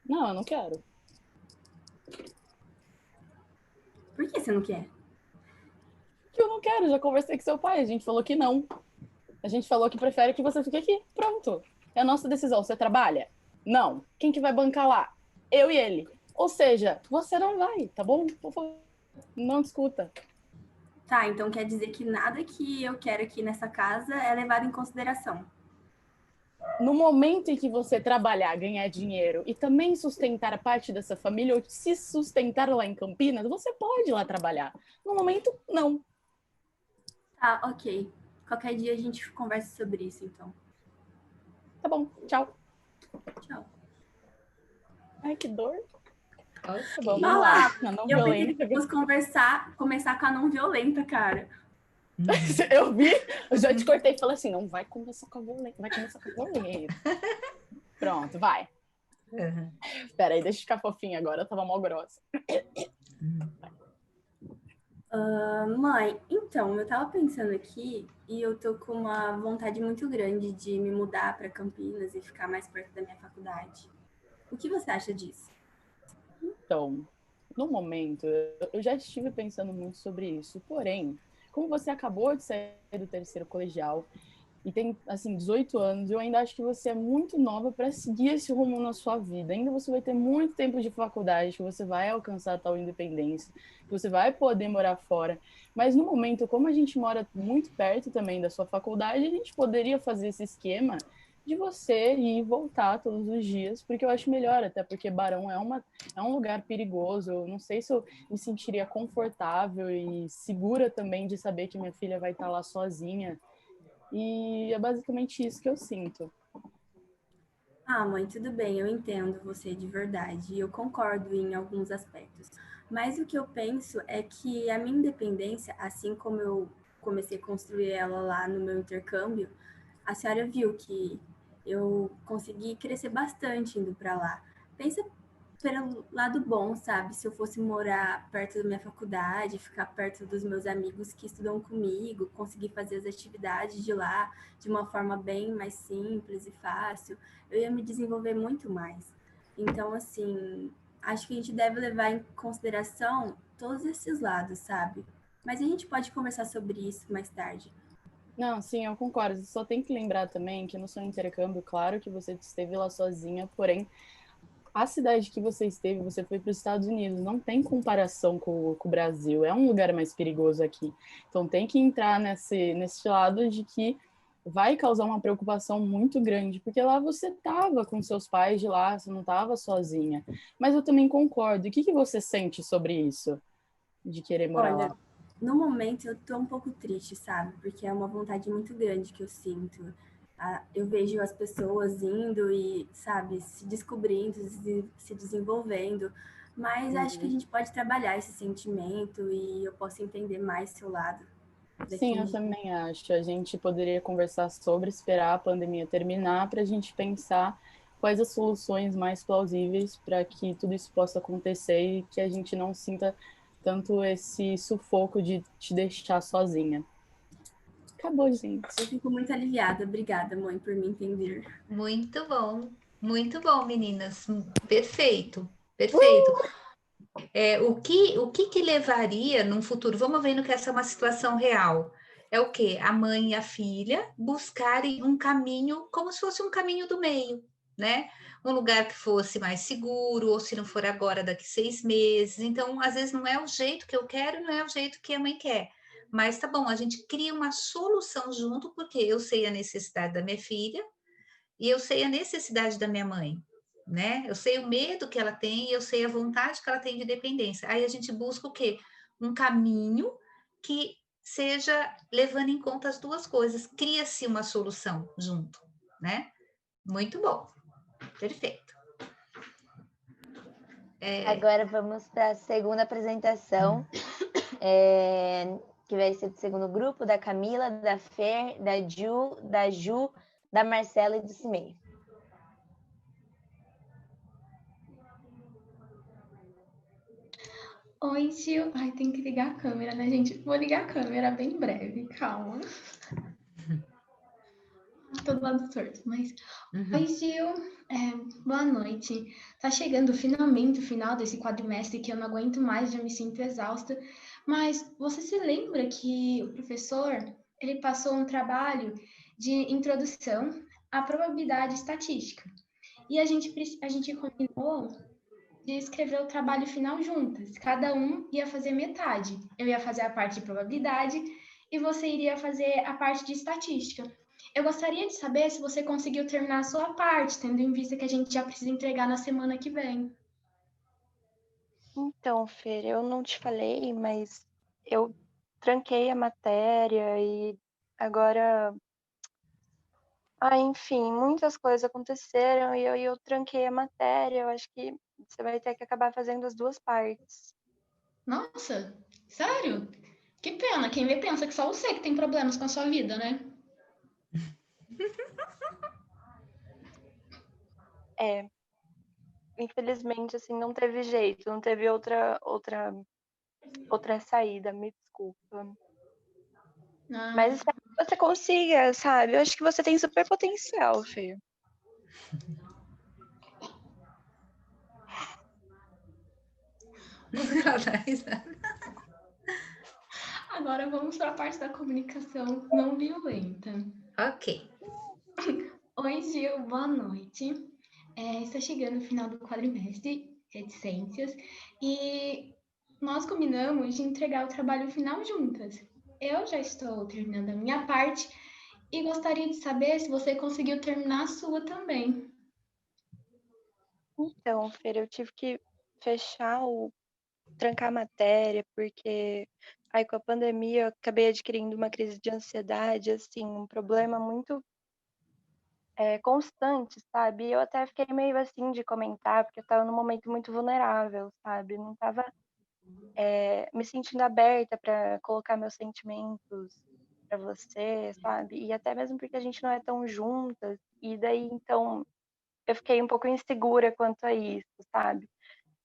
Não, eu não quero. Por que você não quer? Que eu não quero, já conversei com seu pai, a gente falou que não. A gente falou que prefere que você fique aqui. Pronto. É a nossa decisão. Você trabalha? Não. Quem que vai bancar lá? Eu e ele. Ou seja, você não vai, tá bom? Por favor, não discuta. Tá, então quer dizer que nada que eu quero aqui nessa casa é levado em consideração. No momento em que você trabalhar, ganhar dinheiro e também sustentar a parte dessa família, ou se sustentar lá em Campinas, você pode ir lá trabalhar. No momento, não. Tá, ok. Qualquer dia a gente conversa sobre isso, então. Tá bom, tchau. Tchau. Ai, que dor. Ok. Tá bom, Ah vamos lá, lá. Não eu pensei violenta. que fosse começar com a não violenta, cara. Eu vi, eu já te cortei e falei assim, não vai começar com a violenta, vai começar com a violenta. Pronto, vai. Uhum. Espera aí, deixa eu ficar fofinha agora, eu tava mal grossa. Mãe, então, eu tava pensando aqui e eu tô com uma vontade muito grande de me mudar para Campinas e ficar mais perto da minha faculdade. O que você acha disso? Então, no momento, eu já estive pensando muito sobre isso, porém, como você acabou de sair do terceiro colegial e tem, assim, 18 anos, eu ainda acho que você é muito nova para seguir esse rumo na sua vida. Ainda você vai ter muito tempo de faculdade, que você vai alcançar tal independência, que você vai poder morar fora. Mas no momento, como a gente mora muito perto também da sua faculdade, a gente poderia fazer esse esquema de você ir e voltar todos os dias, porque eu acho melhor, até porque Barão é um lugar perigoso. Eu não sei se eu me sentiria confortável e segura também de saber que minha filha vai estar lá sozinha. E é basicamente isso que eu sinto. Ah, mãe, tudo bem, eu entendo você de verdade e eu concordo em alguns aspectos. Mas o que eu penso é que a minha independência, assim como eu comecei a construir ela lá no meu intercâmbio, a senhora viu que eu consegui crescer bastante indo para lá. Pensa pelo lado bom, sabe? Se eu fosse morar perto da minha faculdade, ficar perto dos meus amigos que estudam comigo, conseguir fazer as atividades de lá de uma forma bem mais simples e fácil, eu ia me desenvolver muito mais. Então, assim, acho que a gente deve levar em consideração todos esses lados, sabe? Mas a gente pode conversar sobre isso mais tarde. Não, sim, eu concordo. Você só tem que lembrar também que no seu intercâmbio, claro que você esteve lá sozinha, porém, a cidade que você esteve, você foi para os Estados Unidos, não tem comparação com o Brasil, é um lugar mais perigoso aqui. Então tem que entrar nesse lado de que vai causar uma preocupação muito grande, porque lá você estava com seus pais de lá, você não estava sozinha. Mas eu também concordo. E o que você sente sobre isso, de querer morar Olha, lá? no momento eu tô um pouco triste, sabe? Porque é uma vontade muito grande que eu sinto. Eu vejo as pessoas indo e, sabe, se descobrindo, se desenvolvendo. Mas acho que a gente pode trabalhar esse sentimento e eu posso entender mais seu lado daqui Sim, em eu diante. também acho. A gente poderia conversar sobre esperar a pandemia terminar para a gente pensar quais as soluções mais plausíveis para que tudo isso possa acontecer e que a gente não sinta tanto esse sufoco de te deixar sozinha. Acabou, gente. Eu fico muito aliviada. Obrigada, mãe, por me entender. Muito bom, meninas. Perfeito, perfeito. O que levaria num futuro? Vamos vendo que essa é uma situação real. É o quê? A mãe e a filha buscarem um caminho, como se fosse um caminho do meio, né? Um lugar que fosse mais seguro, ou se não for agora, daqui 6 meses. Então, às vezes, não é o jeito que eu quero, não é o jeito que a mãe quer. Mas tá bom, a gente cria uma solução junto, porque eu sei a necessidade da minha filha e eu sei a necessidade da minha mãe, né? Eu sei o medo que ela tem e eu sei a vontade que ela tem de dependência. Aí a gente busca o quê? Um caminho que seja levando em conta as duas coisas. Cria-se uma solução junto, né? Muito bom. Perfeito. Agora vamos para a segunda apresentação, que vai ser do segundo grupo, da Camila, da Fer, da Ju, da Marcela e do Cimei. Oi, Gil. Ai, tem que ligar a câmera, né, gente? Vou ligar a câmera bem breve, calma. Tô do lado torto, mas... Oi, Gil. Boa noite. Tá chegando finalmente o final desse quadrimestre que eu não aguento mais, já me sinto exausta. Mas você se lembra que o professor, ele passou um trabalho de introdução à probabilidade estatística. E a gente combinou de escrever o trabalho final juntas. Cada um ia fazer metade. Eu ia fazer a parte de probabilidade e você iria fazer a parte de estatística. Eu gostaria de saber se você conseguiu terminar a sua parte, tendo em vista que a gente já precisa entregar na semana que vem. Então, Fer, eu não te falei, mas eu tranquei a matéria e agora, enfim, muitas coisas aconteceram e eu tranquei a matéria. Eu acho que você vai ter que acabar fazendo as duas partes. Nossa, sério? Que pena, quem vê pensa que só você que tem problemas com a sua vida, né? Infelizmente, assim, não teve jeito, não teve outra saída, me desculpa. Mas espero que você consiga, sabe? Eu acho que você tem super potencial, Fê. Agora vamos para a parte da comunicação não violenta. Ok. Oi, Gil, boa noite. Está chegando o final do quadrimestre de ciências e nós combinamos de entregar o trabalho final juntas. Eu já estou terminando a minha parte e gostaria de saber se você conseguiu terminar a sua também. Então, Fer, eu tive que trancar a matéria, porque aí com a pandemia eu acabei adquirindo uma crise de ansiedade, assim, um problema muito constante, sabe? Eu até fiquei meio assim de comentar, porque eu tava num momento muito vulnerável, sabe? Não tava me sentindo aberta para colocar meus sentimentos para você, sabe? E até mesmo porque a gente não é tão juntas, e daí então eu fiquei um pouco insegura quanto a isso, sabe?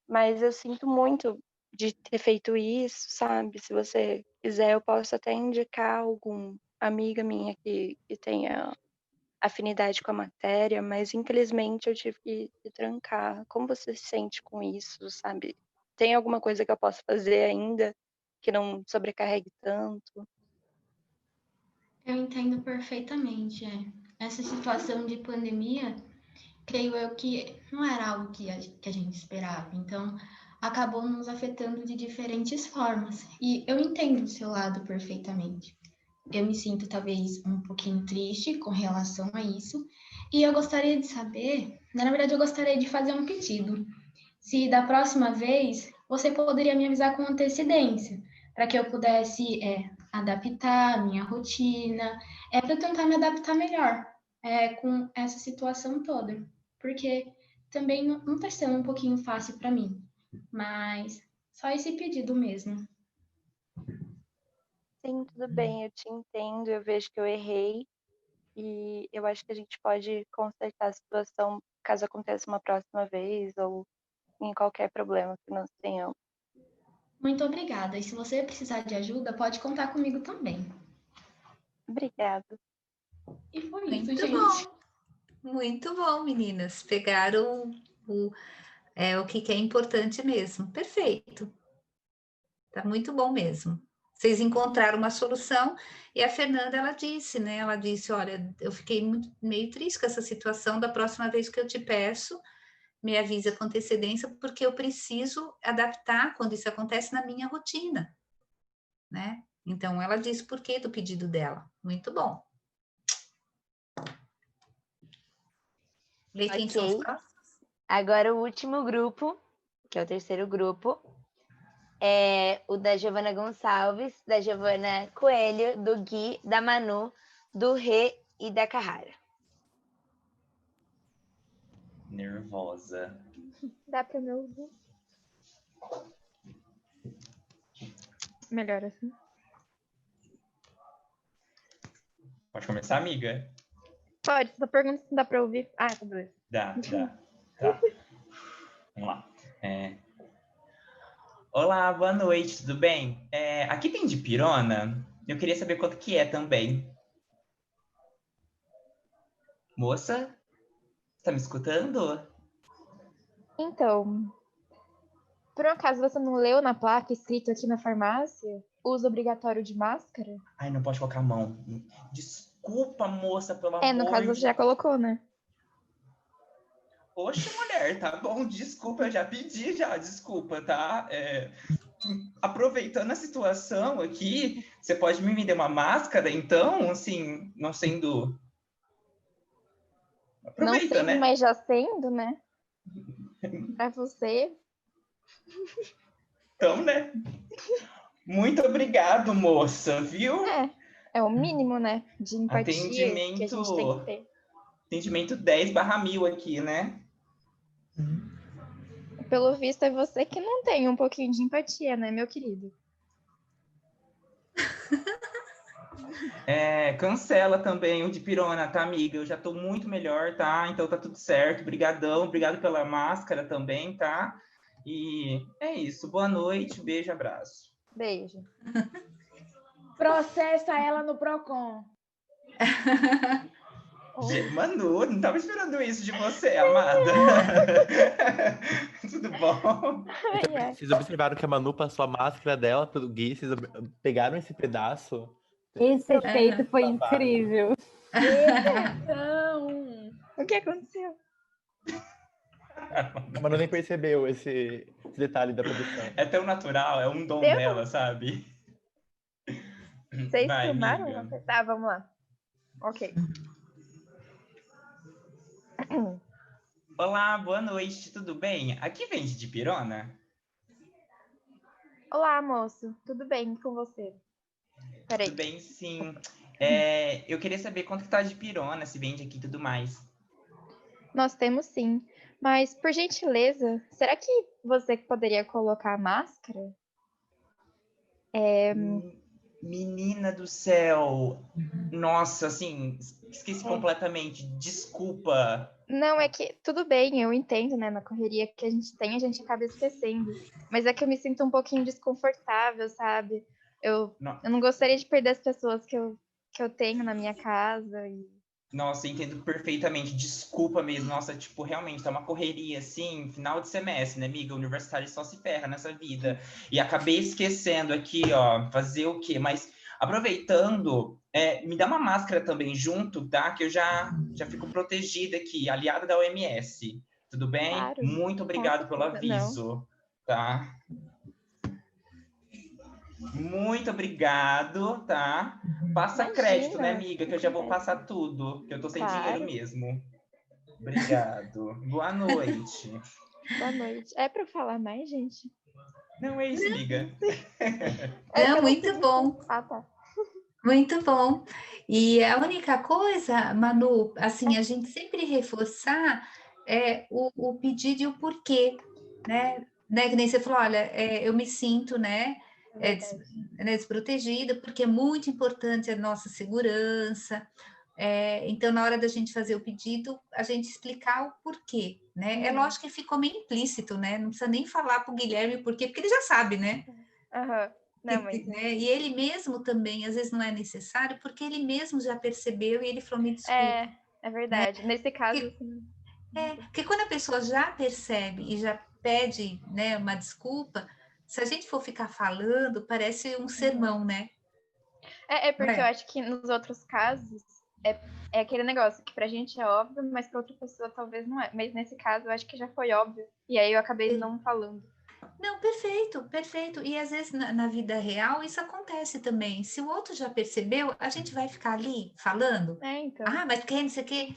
Mas eu sinto muito de ter feito isso, sabe? Se você quiser, eu posso até indicar alguma amiga minha que tenha afinidade com a matéria, mas infelizmente eu tive que trancar. Como você se sente com isso, sabe? Tem alguma coisa que eu posso fazer ainda que não sobrecarregue tanto? Eu entendo perfeitamente. Essa situação de pandemia, creio eu que não era algo que a gente esperava. Então, acabou nos afetando de diferentes formas. E eu entendo o seu lado perfeitamente. Eu me sinto talvez um pouquinho triste com relação a isso. E eu gostaria de saber, na verdade, eu gostaria de fazer um pedido. Se da próxima vez você poderia me avisar com antecedência, para que eu pudesse adaptar a minha rotina, para eu tentar me adaptar melhor com essa situação toda. Porque também não está sendo um pouquinho fácil para mim. Mas só esse pedido mesmo. Sim, tudo bem, eu te entendo, eu vejo que eu errei e eu acho que a gente pode consertar a situação caso aconteça uma próxima vez ou em qualquer problema que nós tenhamos. Muito obrigada. E se você precisar de ajuda, pode contar comigo também. Obrigada. E foi Muito isso, gente. bom. Muito bom, meninas. Pegaram o que é importante mesmo. Perfeito. Tá muito bom mesmo. Vocês encontraram uma solução e a Fernanda, ela disse, né? Ela disse, olha, eu fiquei meio triste com essa situação, da próxima vez que eu te peço, me avisa com antecedência, porque eu preciso adaptar quando isso acontece na minha rotina, né? Então, ela disse por que do pedido dela. Muito bom. Lê quem são os próximos? Agora o último grupo, que é o terceiro grupo, é o da Giovana Gonçalves, da Giovana Coelho, do Gui, da Manu, do Rê e da Carrara. Nervosa. Dá pra me ouvir? Melhor assim. Pode começar, amiga? Pode, só pergunta se dá pra ouvir. Ah, tá doido. Dá. Tá. Vamos lá. Olá, boa noite, tudo bem? Aqui tem dipirona? Eu queria saber quanto que é também. Moça? Tá me escutando? Então, por um acaso você não leu na placa escrito aqui na farmácia uso obrigatório de máscara? Ai, não pode colocar a mão. Desculpa, moça, pelo amor No caso você já colocou, né? Oxe, mulher, tá bom, desculpa, eu já pedi desculpa, tá? Aproveitando a situação aqui, você pode me vender uma máscara, então, assim, não sendo... Aproveita, não sendo, né? mas já sendo, né? Pra você. Então, né? Muito obrigado, moça, viu? É o mínimo, né? De empatia que a gente tem que ter. Atendimento 10/1000 aqui, né? Pelo visto, é você que não tem um pouquinho de empatia, né, meu querido? Cancela também o dipirona, tá, amiga? Eu já tô muito melhor, tá? Então tá tudo certo. Obrigadão, obrigado pela máscara também, tá? E é isso. Boa noite, beijo, abraço. Beijo. Processa ela no Procon. Manu, não tava esperando isso de você, amada. Tudo bom? Vocês observaram que a Manu passou a máscara dela pro Gui? Vocês pegaram esse pedaço? Esse efeito foi incrível. O que aconteceu? A Manu nem percebeu esse detalhe da produção. É tão natural, é um dom dela, sabe? Vocês filmaram? Tá, vamos lá. Ok. Olá, boa noite, tudo bem? Aqui vende dipirona? Olá, moço. Tudo bem com você? Peraí. Tudo bem, sim. Eu queria saber quanto que tá de dipirona, se vende aqui e tudo mais. Nós temos sim. Mas, por gentileza, será que você poderia colocar a máscara? Menina do céu! Nossa, assim, Esqueci completamente. Desculpa. Não, é que tudo bem, eu entendo, né? Na correria que a gente tem, a gente acaba esquecendo. Mas é que eu me sinto um pouquinho desconfortável, sabe? Eu não gostaria de perder as pessoas que eu tenho na minha casa. Nossa, entendo perfeitamente. Desculpa mesmo. Nossa, tipo, realmente tá uma correria, assim, final de semestre, né, amiga? O universitário só se ferra nessa vida. E acabei esquecendo aqui, ó, fazer o quê? Mas aproveitando, me dá uma máscara também junto, tá? Que eu já fico protegida aqui, aliada da OMS. Tudo bem? Claro, Muito obrigado pelo aviso, tá? Muito obrigado, tá? Passa crédito, né, amiga? Que eu já vou passar tudo, que eu tô sem dinheiro mesmo. Obrigado. Boa noite. Boa noite. É para falar mais, gente? Não, é isso, amiga. Não, muito bom. Ah, tá. Muito bom. E a única coisa, Manu, assim, a gente sempre reforçar o pedido e o porquê, né? Que nem você falou, olha, eu me sinto, desprotegida, porque é muito importante a nossa segurança. Então, na hora da gente fazer o pedido, a gente explicar o porquê, né? É lógico que ficou meio implícito, né? Não precisa nem falar para o Guilherme o porquê, porque ele já sabe, né? Não, mas... E ele mesmo também, às vezes não é necessário, porque ele mesmo já percebeu e ele falou, me desculpa. É verdade. Né? Nesse caso... Porque quando a pessoa já percebe e já pede, né, uma desculpa, se a gente for ficar falando, parece um sermão, né? Porque eu acho que nos outros casos é aquele negócio que pra gente é óbvio, mas pra outra pessoa talvez não é. Mas nesse caso eu acho que já foi óbvio. E aí eu acabei não falando. Não, perfeito, perfeito. E às vezes na vida real isso acontece também. Se o outro já percebeu, a gente vai ficar ali falando. Então. Ah, mas quer não sei o quê.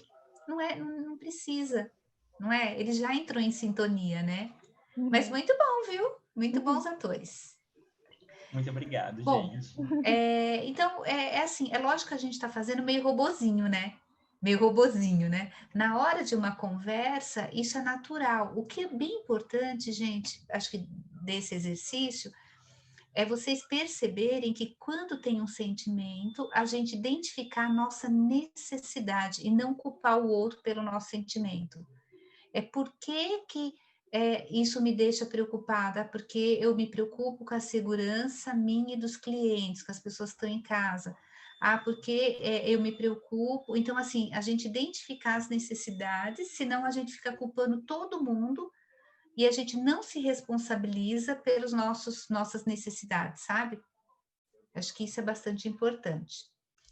Não precisa, não é? Ele já entrou em sintonia, né? Mas muito bom, viu? Muito bons atores. Muito obrigado, bom, gente. Então, assim, é lógico que a gente está fazendo meio robozinho, né? Meio robozinho, né? Na hora de uma conversa, isso é natural. O que é bem importante, gente, acho que desse exercício, é vocês perceberem que quando tem um sentimento, a gente identificar a nossa necessidade e não culpar o outro pelo nosso sentimento. Por que isso me deixa preocupada? Porque eu me preocupo com a segurança minha e dos clientes, com as pessoas que estão em casa. Porque eu me preocupo. Então, assim, a gente identificar as necessidades, senão a gente fica culpando todo mundo e a gente não se responsabiliza pelas nossas necessidades, sabe? Acho que isso é bastante importante.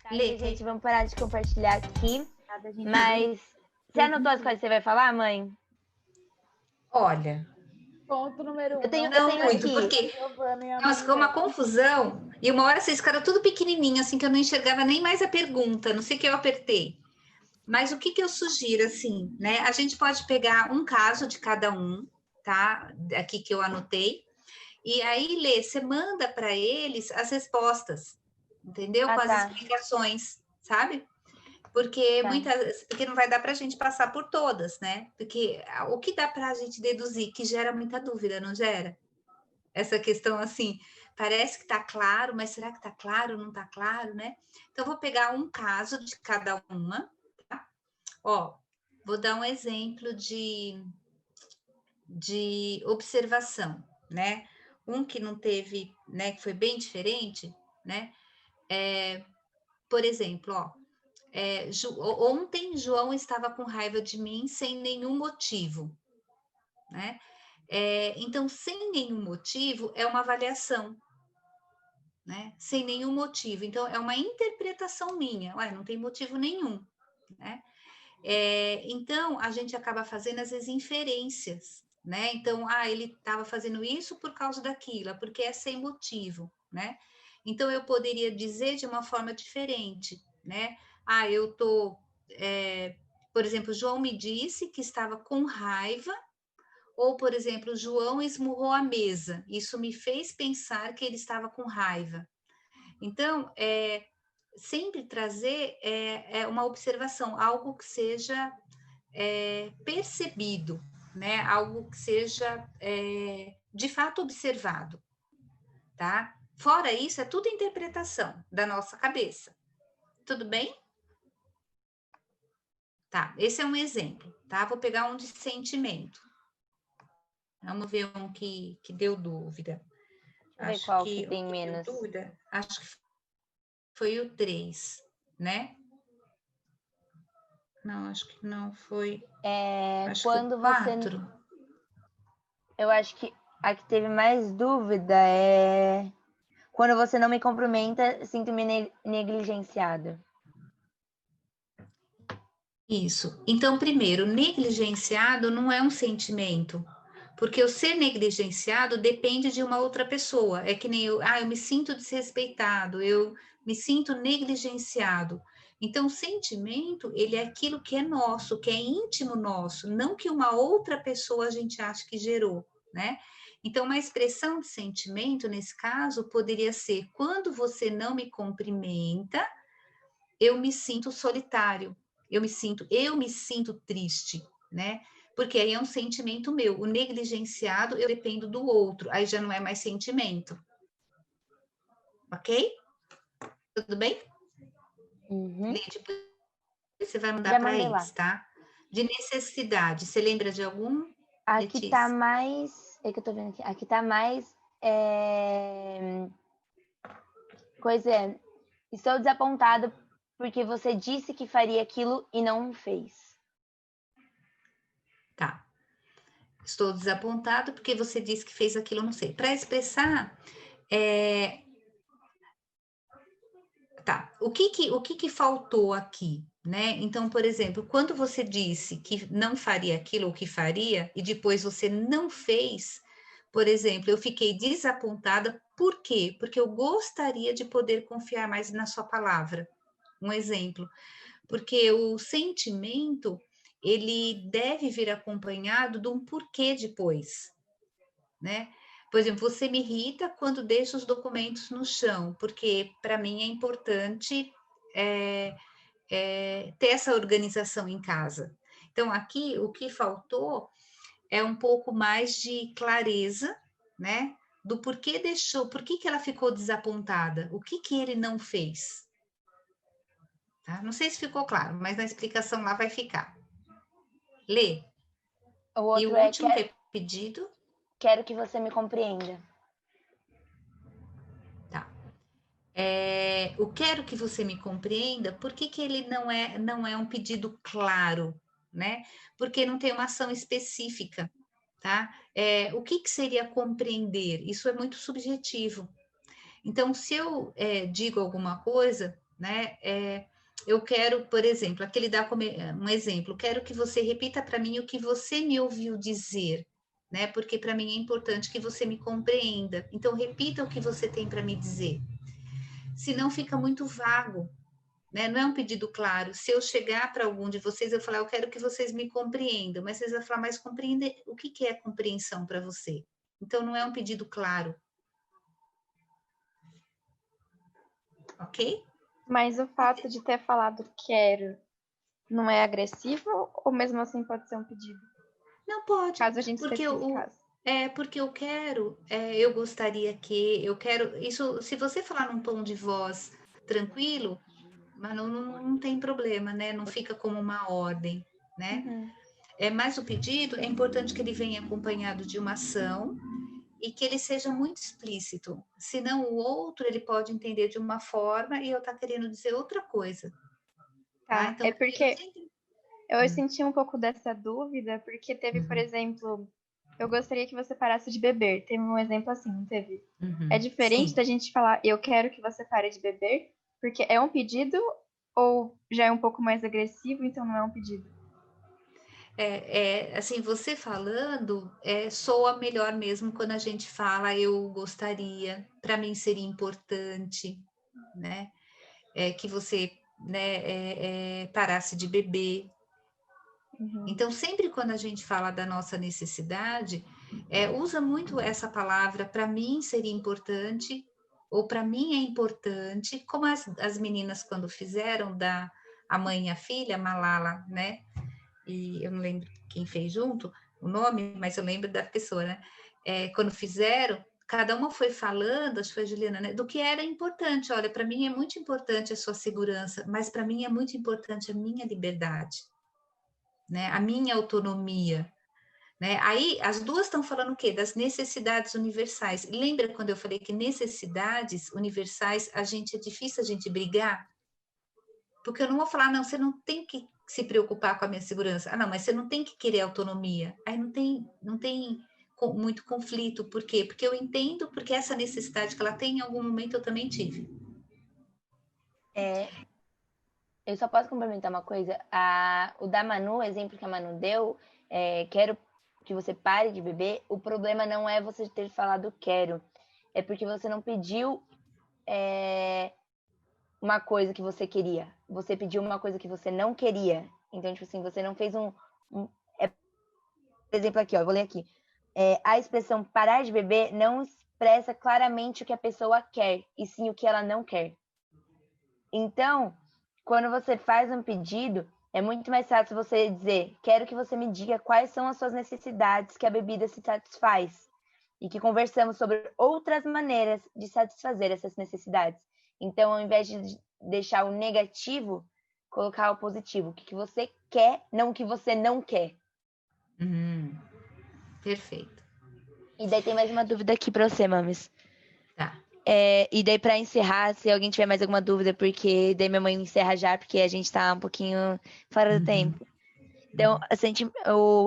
Tá, gente, vamos parar de compartilhar aqui. Mas você anotou as coisas que você vai falar, mãe? Olha, ponto número 1. Eu tenho muito, aqui. porque nossa, ficou uma confusão. E uma hora vocês ficaram tudo pequenininho, assim, que eu não enxergava nem mais a pergunta. Não sei o que eu apertei. Mas o que eu sugiro, assim, né? A gente pode pegar um caso de cada um, tá? Aqui que eu anotei. E aí, Lê, você manda para eles as respostas, entendeu? Com as explicações, sabe? Porque porque não vai dar para a gente passar por todas, né? Porque o que dá para a gente deduzir, que gera muita dúvida, não gera? Essa questão assim, parece que está claro, mas será que está claro, não está claro, né? Então, vou pegar um caso de cada uma, tá? Vou dar um exemplo de observação, né? Um que não teve, né, que foi bem diferente, né? Por exemplo, ontem João estava com raiva de mim sem nenhum motivo, né? Então, sem nenhum motivo é uma avaliação, né? Sem nenhum motivo. Então, é uma interpretação minha. Não tem motivo nenhum, né? Então, a gente acaba fazendo, às vezes, inferências, né? Então, ele estava fazendo isso por causa daquilo, porque é sem motivo, né? Então, eu poderia dizer de uma forma diferente, né? Por exemplo, João me disse que estava com raiva, ou, por exemplo, João esmurrou a mesa. Isso me fez pensar que ele estava com raiva. Então, sempre trazer uma observação, algo que seja percebido, né? Algo que seja de fato observado, tá? Fora isso, é tudo interpretação da nossa cabeça. Tudo bem? Tá, esse é um exemplo, tá? Vou pegar um de sentimento. Vamos ver um que deu dúvida. Deixa eu ver Acho qual que que tem o menos. deu dúvida, acho que foi o 3, né? Não, acho que não foi. Acho Quando que o você. 4. Eu acho que a que teve mais dúvida é quando você não me cumprimenta, sinto-me negligenciado. Isso. Então, primeiro, negligenciado não é um sentimento, porque o ser negligenciado depende de uma outra pessoa. É que nem eu me sinto desrespeitado, eu me sinto negligenciado. Então, o sentimento, ele é aquilo que é nosso, que é íntimo nosso, não que uma outra pessoa a gente acha que gerou, né? Então, uma expressão de sentimento, nesse caso, poderia ser: quando você não me cumprimenta, eu me sinto solitário, eu me sinto triste, né? Porque aí é um sentimento meu. O negligenciado, eu dependo do outro, aí já não é mais sentimento. Ok? Tudo bem? Uhum. Depois você vai mandar para eles, lá. tá? De necessidade, você lembra de algum? Aqui Letícia? tá mais. É que eu tô vendo aqui. Aqui tá mais. Coisa. Estou desapontado porque você disse que faria aquilo e não fez. Tá. Estou desapontado porque você disse que fez aquilo, não sei. Para expressar, tá. O que faltou aqui, né? Então, por exemplo, quando você disse que não faria aquilo ou que faria e depois você não fez, por exemplo, eu fiquei desapontada. Por quê? Porque eu gostaria de poder confiar mais na sua palavra. Um exemplo. Porque o sentimento, ele deve vir acompanhado de um porquê depois, né? Por exemplo, você me irrita quando deixa os documentos no chão, porque para mim é importante ter essa organização em casa. Então, aqui, o que faltou é um pouco mais de clareza, né? Do porquê deixou, por que ela ficou desapontada, o que ele não fez. Tá? Não sei se ficou claro, mas na explicação lá vai ficar. Lê. O e o último pedido? Quero que você me compreenda. Tá. O quero que você me compreenda, por que ele não é um pedido claro, né? Porque não tem uma ação específica, tá? O que seria compreender? Isso é muito subjetivo. Então, se eu digo alguma coisa, né? Eu quero, por exemplo, aqui ele dá como um exemplo, quero que você repita para mim o que você me ouviu dizer, né? Porque para mim é importante que você me compreenda. Então, repita o que você tem para me dizer. Senão fica muito vago, né? Não é um pedido claro. Se eu chegar para algum de vocês, eu falar, eu quero que vocês me compreendam, mas vocês vão falar, mas compreender, o que é compreensão para você? Então, não é um pedido claro. Ok? Mas o fato de ter falado quero não é agressivo ou mesmo assim pode ser um pedido? Não pode. Caso a gente porque especificasse. Porque eu quero, eu gostaria que, eu quero, isso, se você falar num tom de voz tranquilo, mas não tem problema, né? Não fica como uma ordem, né? Mas o pedido, é importante que ele venha acompanhado de uma ação e que ele seja muito explícito, senão o outro, ele pode entender de uma forma e eu tá querendo dizer outra coisa. Tá, Então, porque eu senti um pouco dessa dúvida, porque teve, por exemplo, eu gostaria que você parasse de beber. Teve um exemplo assim, não teve? É diferente da gente falar, eu quero que você pare de beber, porque é um pedido ou já é um pouco mais agressivo, então não é um pedido? Assim, você falando, soa melhor mesmo quando a gente fala eu gostaria, para mim seria importante, né? Que você, né, parasse de beber. Então, sempre quando a gente fala da nossa necessidade, usa muito essa palavra, para mim seria importante, ou para mim é importante, como as meninas quando fizeram a mãe e a filha, Malala, né? E eu não lembro quem fez junto o nome, mas eu lembro da pessoa, né? Quando fizeram, cada uma foi falando, acho que foi a Juliana, né? Do que era importante. Olha, para mim é muito importante a sua segurança, mas para mim é muito importante a minha liberdade. né? A minha autonomia, né? Aí as duas estão falando o quê? Das necessidades universais. Lembra quando eu falei que necessidades universais é difícil a gente brigar? Porque eu não vou falar, não, você não tem que se preocupar com a minha segurança. Ah, não, mas você não tem que querer autonomia. Aí não tem muito conflito. Por quê? Porque eu entendo, porque essa necessidade que ela tem, em algum momento eu também tive. Eu só posso complementar uma coisa. O da Manu, o exemplo que a Manu deu, quero que você pare de beber. O problema não é você ter falado quero. É porque você não pediu uma coisa que você queria. Você pediu uma coisa que você não queria. Então, tipo assim, você não fez por exemplo, aqui, ó, eu vou ler aqui. A expressão parar de beber não expressa claramente o que a pessoa quer, e sim o que ela não quer. Então, quando você faz um pedido, é muito mais fácil você dizer, quero que você me diga quais são as suas necessidades que a bebida se satisfaz. E que conversamos sobre outras maneiras de satisfazer essas necessidades. Então, ao invés de deixar o negativo, colocar o positivo. O que você quer, não o que você não quer. Perfeito. E daí tem mais uma dúvida aqui para você, Mames. Tá. E daí, para encerrar, se alguém tiver mais alguma dúvida, porque daí minha mãe encerra já, porque a gente tá um pouquinho fora do tempo. Então,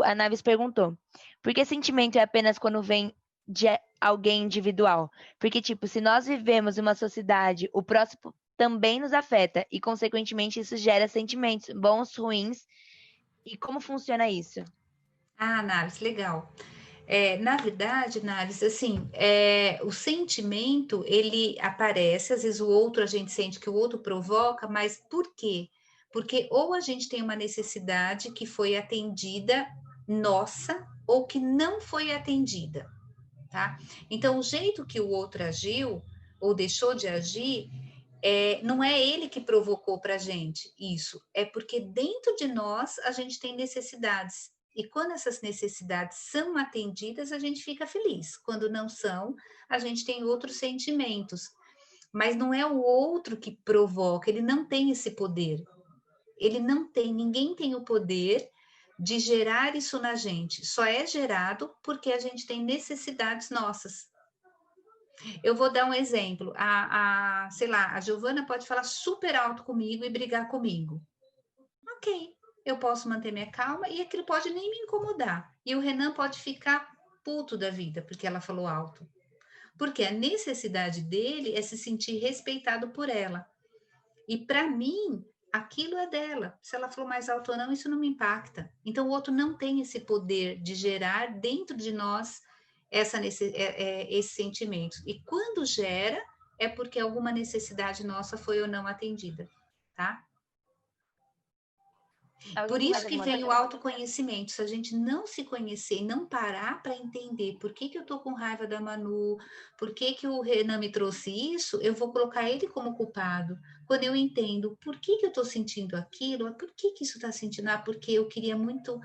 a Naves perguntou, por que sentimento é apenas quando vem de alguém individual? Porque, tipo, se nós vivemos em uma sociedade, o próximo também nos afeta, e, consequentemente, isso gera sentimentos bons, ruins. E como funciona isso? Ah, Naves, legal. Na verdade, Naves, assim, o sentimento, ele aparece, às vezes o outro, a gente sente que o outro provoca, mas por quê? Porque ou a gente tem uma necessidade que foi atendida nossa, ou que não foi atendida, tá? Então, o jeito que o outro agiu, ou deixou de agir, não é ele que provocou para a gente isso, é porque dentro de nós a gente tem necessidades. E quando essas necessidades são atendidas, a gente fica feliz. Quando não são, a gente tem outros sentimentos. Mas não é o outro que provoca, ele não tem esse poder. Ele não tem, ninguém tem o poder de gerar isso na gente. Só é gerado porque a gente tem necessidades nossas. Eu vou dar um exemplo. Sei lá, a Giovana pode falar super alto comigo e brigar comigo. Ok, eu posso manter minha calma e aquilo pode nem me incomodar. E o Renan pode ficar puto da vida porque ela falou alto. Porque a necessidade dele é se sentir respeitado por ela. E para mim, aquilo é dela. Se ela falou mais alto ou não, isso não me impacta. Então, o outro não tem esse poder de gerar dentro de nós esses sentimentos. E quando gera, é porque alguma necessidade nossa foi ou não atendida, tá? Por isso que vem o autoconhecimento. Se a gente não se conhecer e não parar para entender por que eu tô com raiva da Manu, por que o Renan me trouxe isso, eu vou colocar ele como culpado. Quando eu entendo por que eu tô sentindo aquilo, por que isso tá sentindo? Porque eu queria muito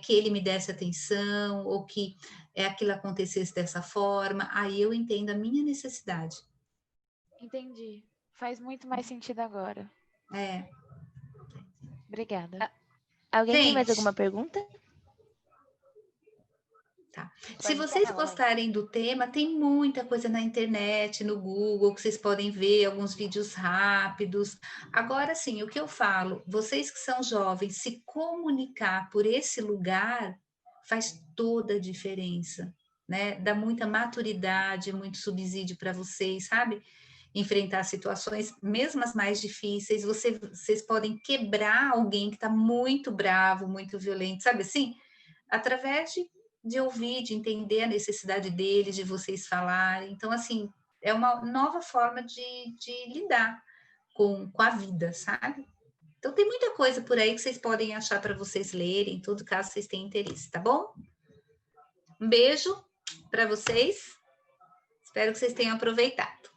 que ele me desse atenção, ou que aquilo acontecesse dessa forma, aí eu entendo a minha necessidade. Entendi. Faz muito mais sentido agora. Obrigada. Alguém tem mais alguma pergunta? Tá. Se vocês gostarem do tema, tem muita coisa na internet, no Google, que vocês podem ver, alguns vídeos rápidos. Agora, sim, o que eu falo, vocês que são jovens, se comunicar por esse lugar faz toda a diferença, né? Dá muita maturidade, muito subsídio para vocês, sabe? Enfrentar situações, mesmo as mais difíceis, vocês podem quebrar alguém que está muito bravo, muito violento, sabe assim? Através de ouvir, de entender a necessidade deles, de vocês falarem. Então, assim, é uma nova forma de lidar com a vida, sabe? Então, tem muita coisa por aí que vocês podem achar para vocês lerem, em todo caso, vocês têm interesse, tá bom? Um beijo para vocês. Espero que vocês tenham aproveitado.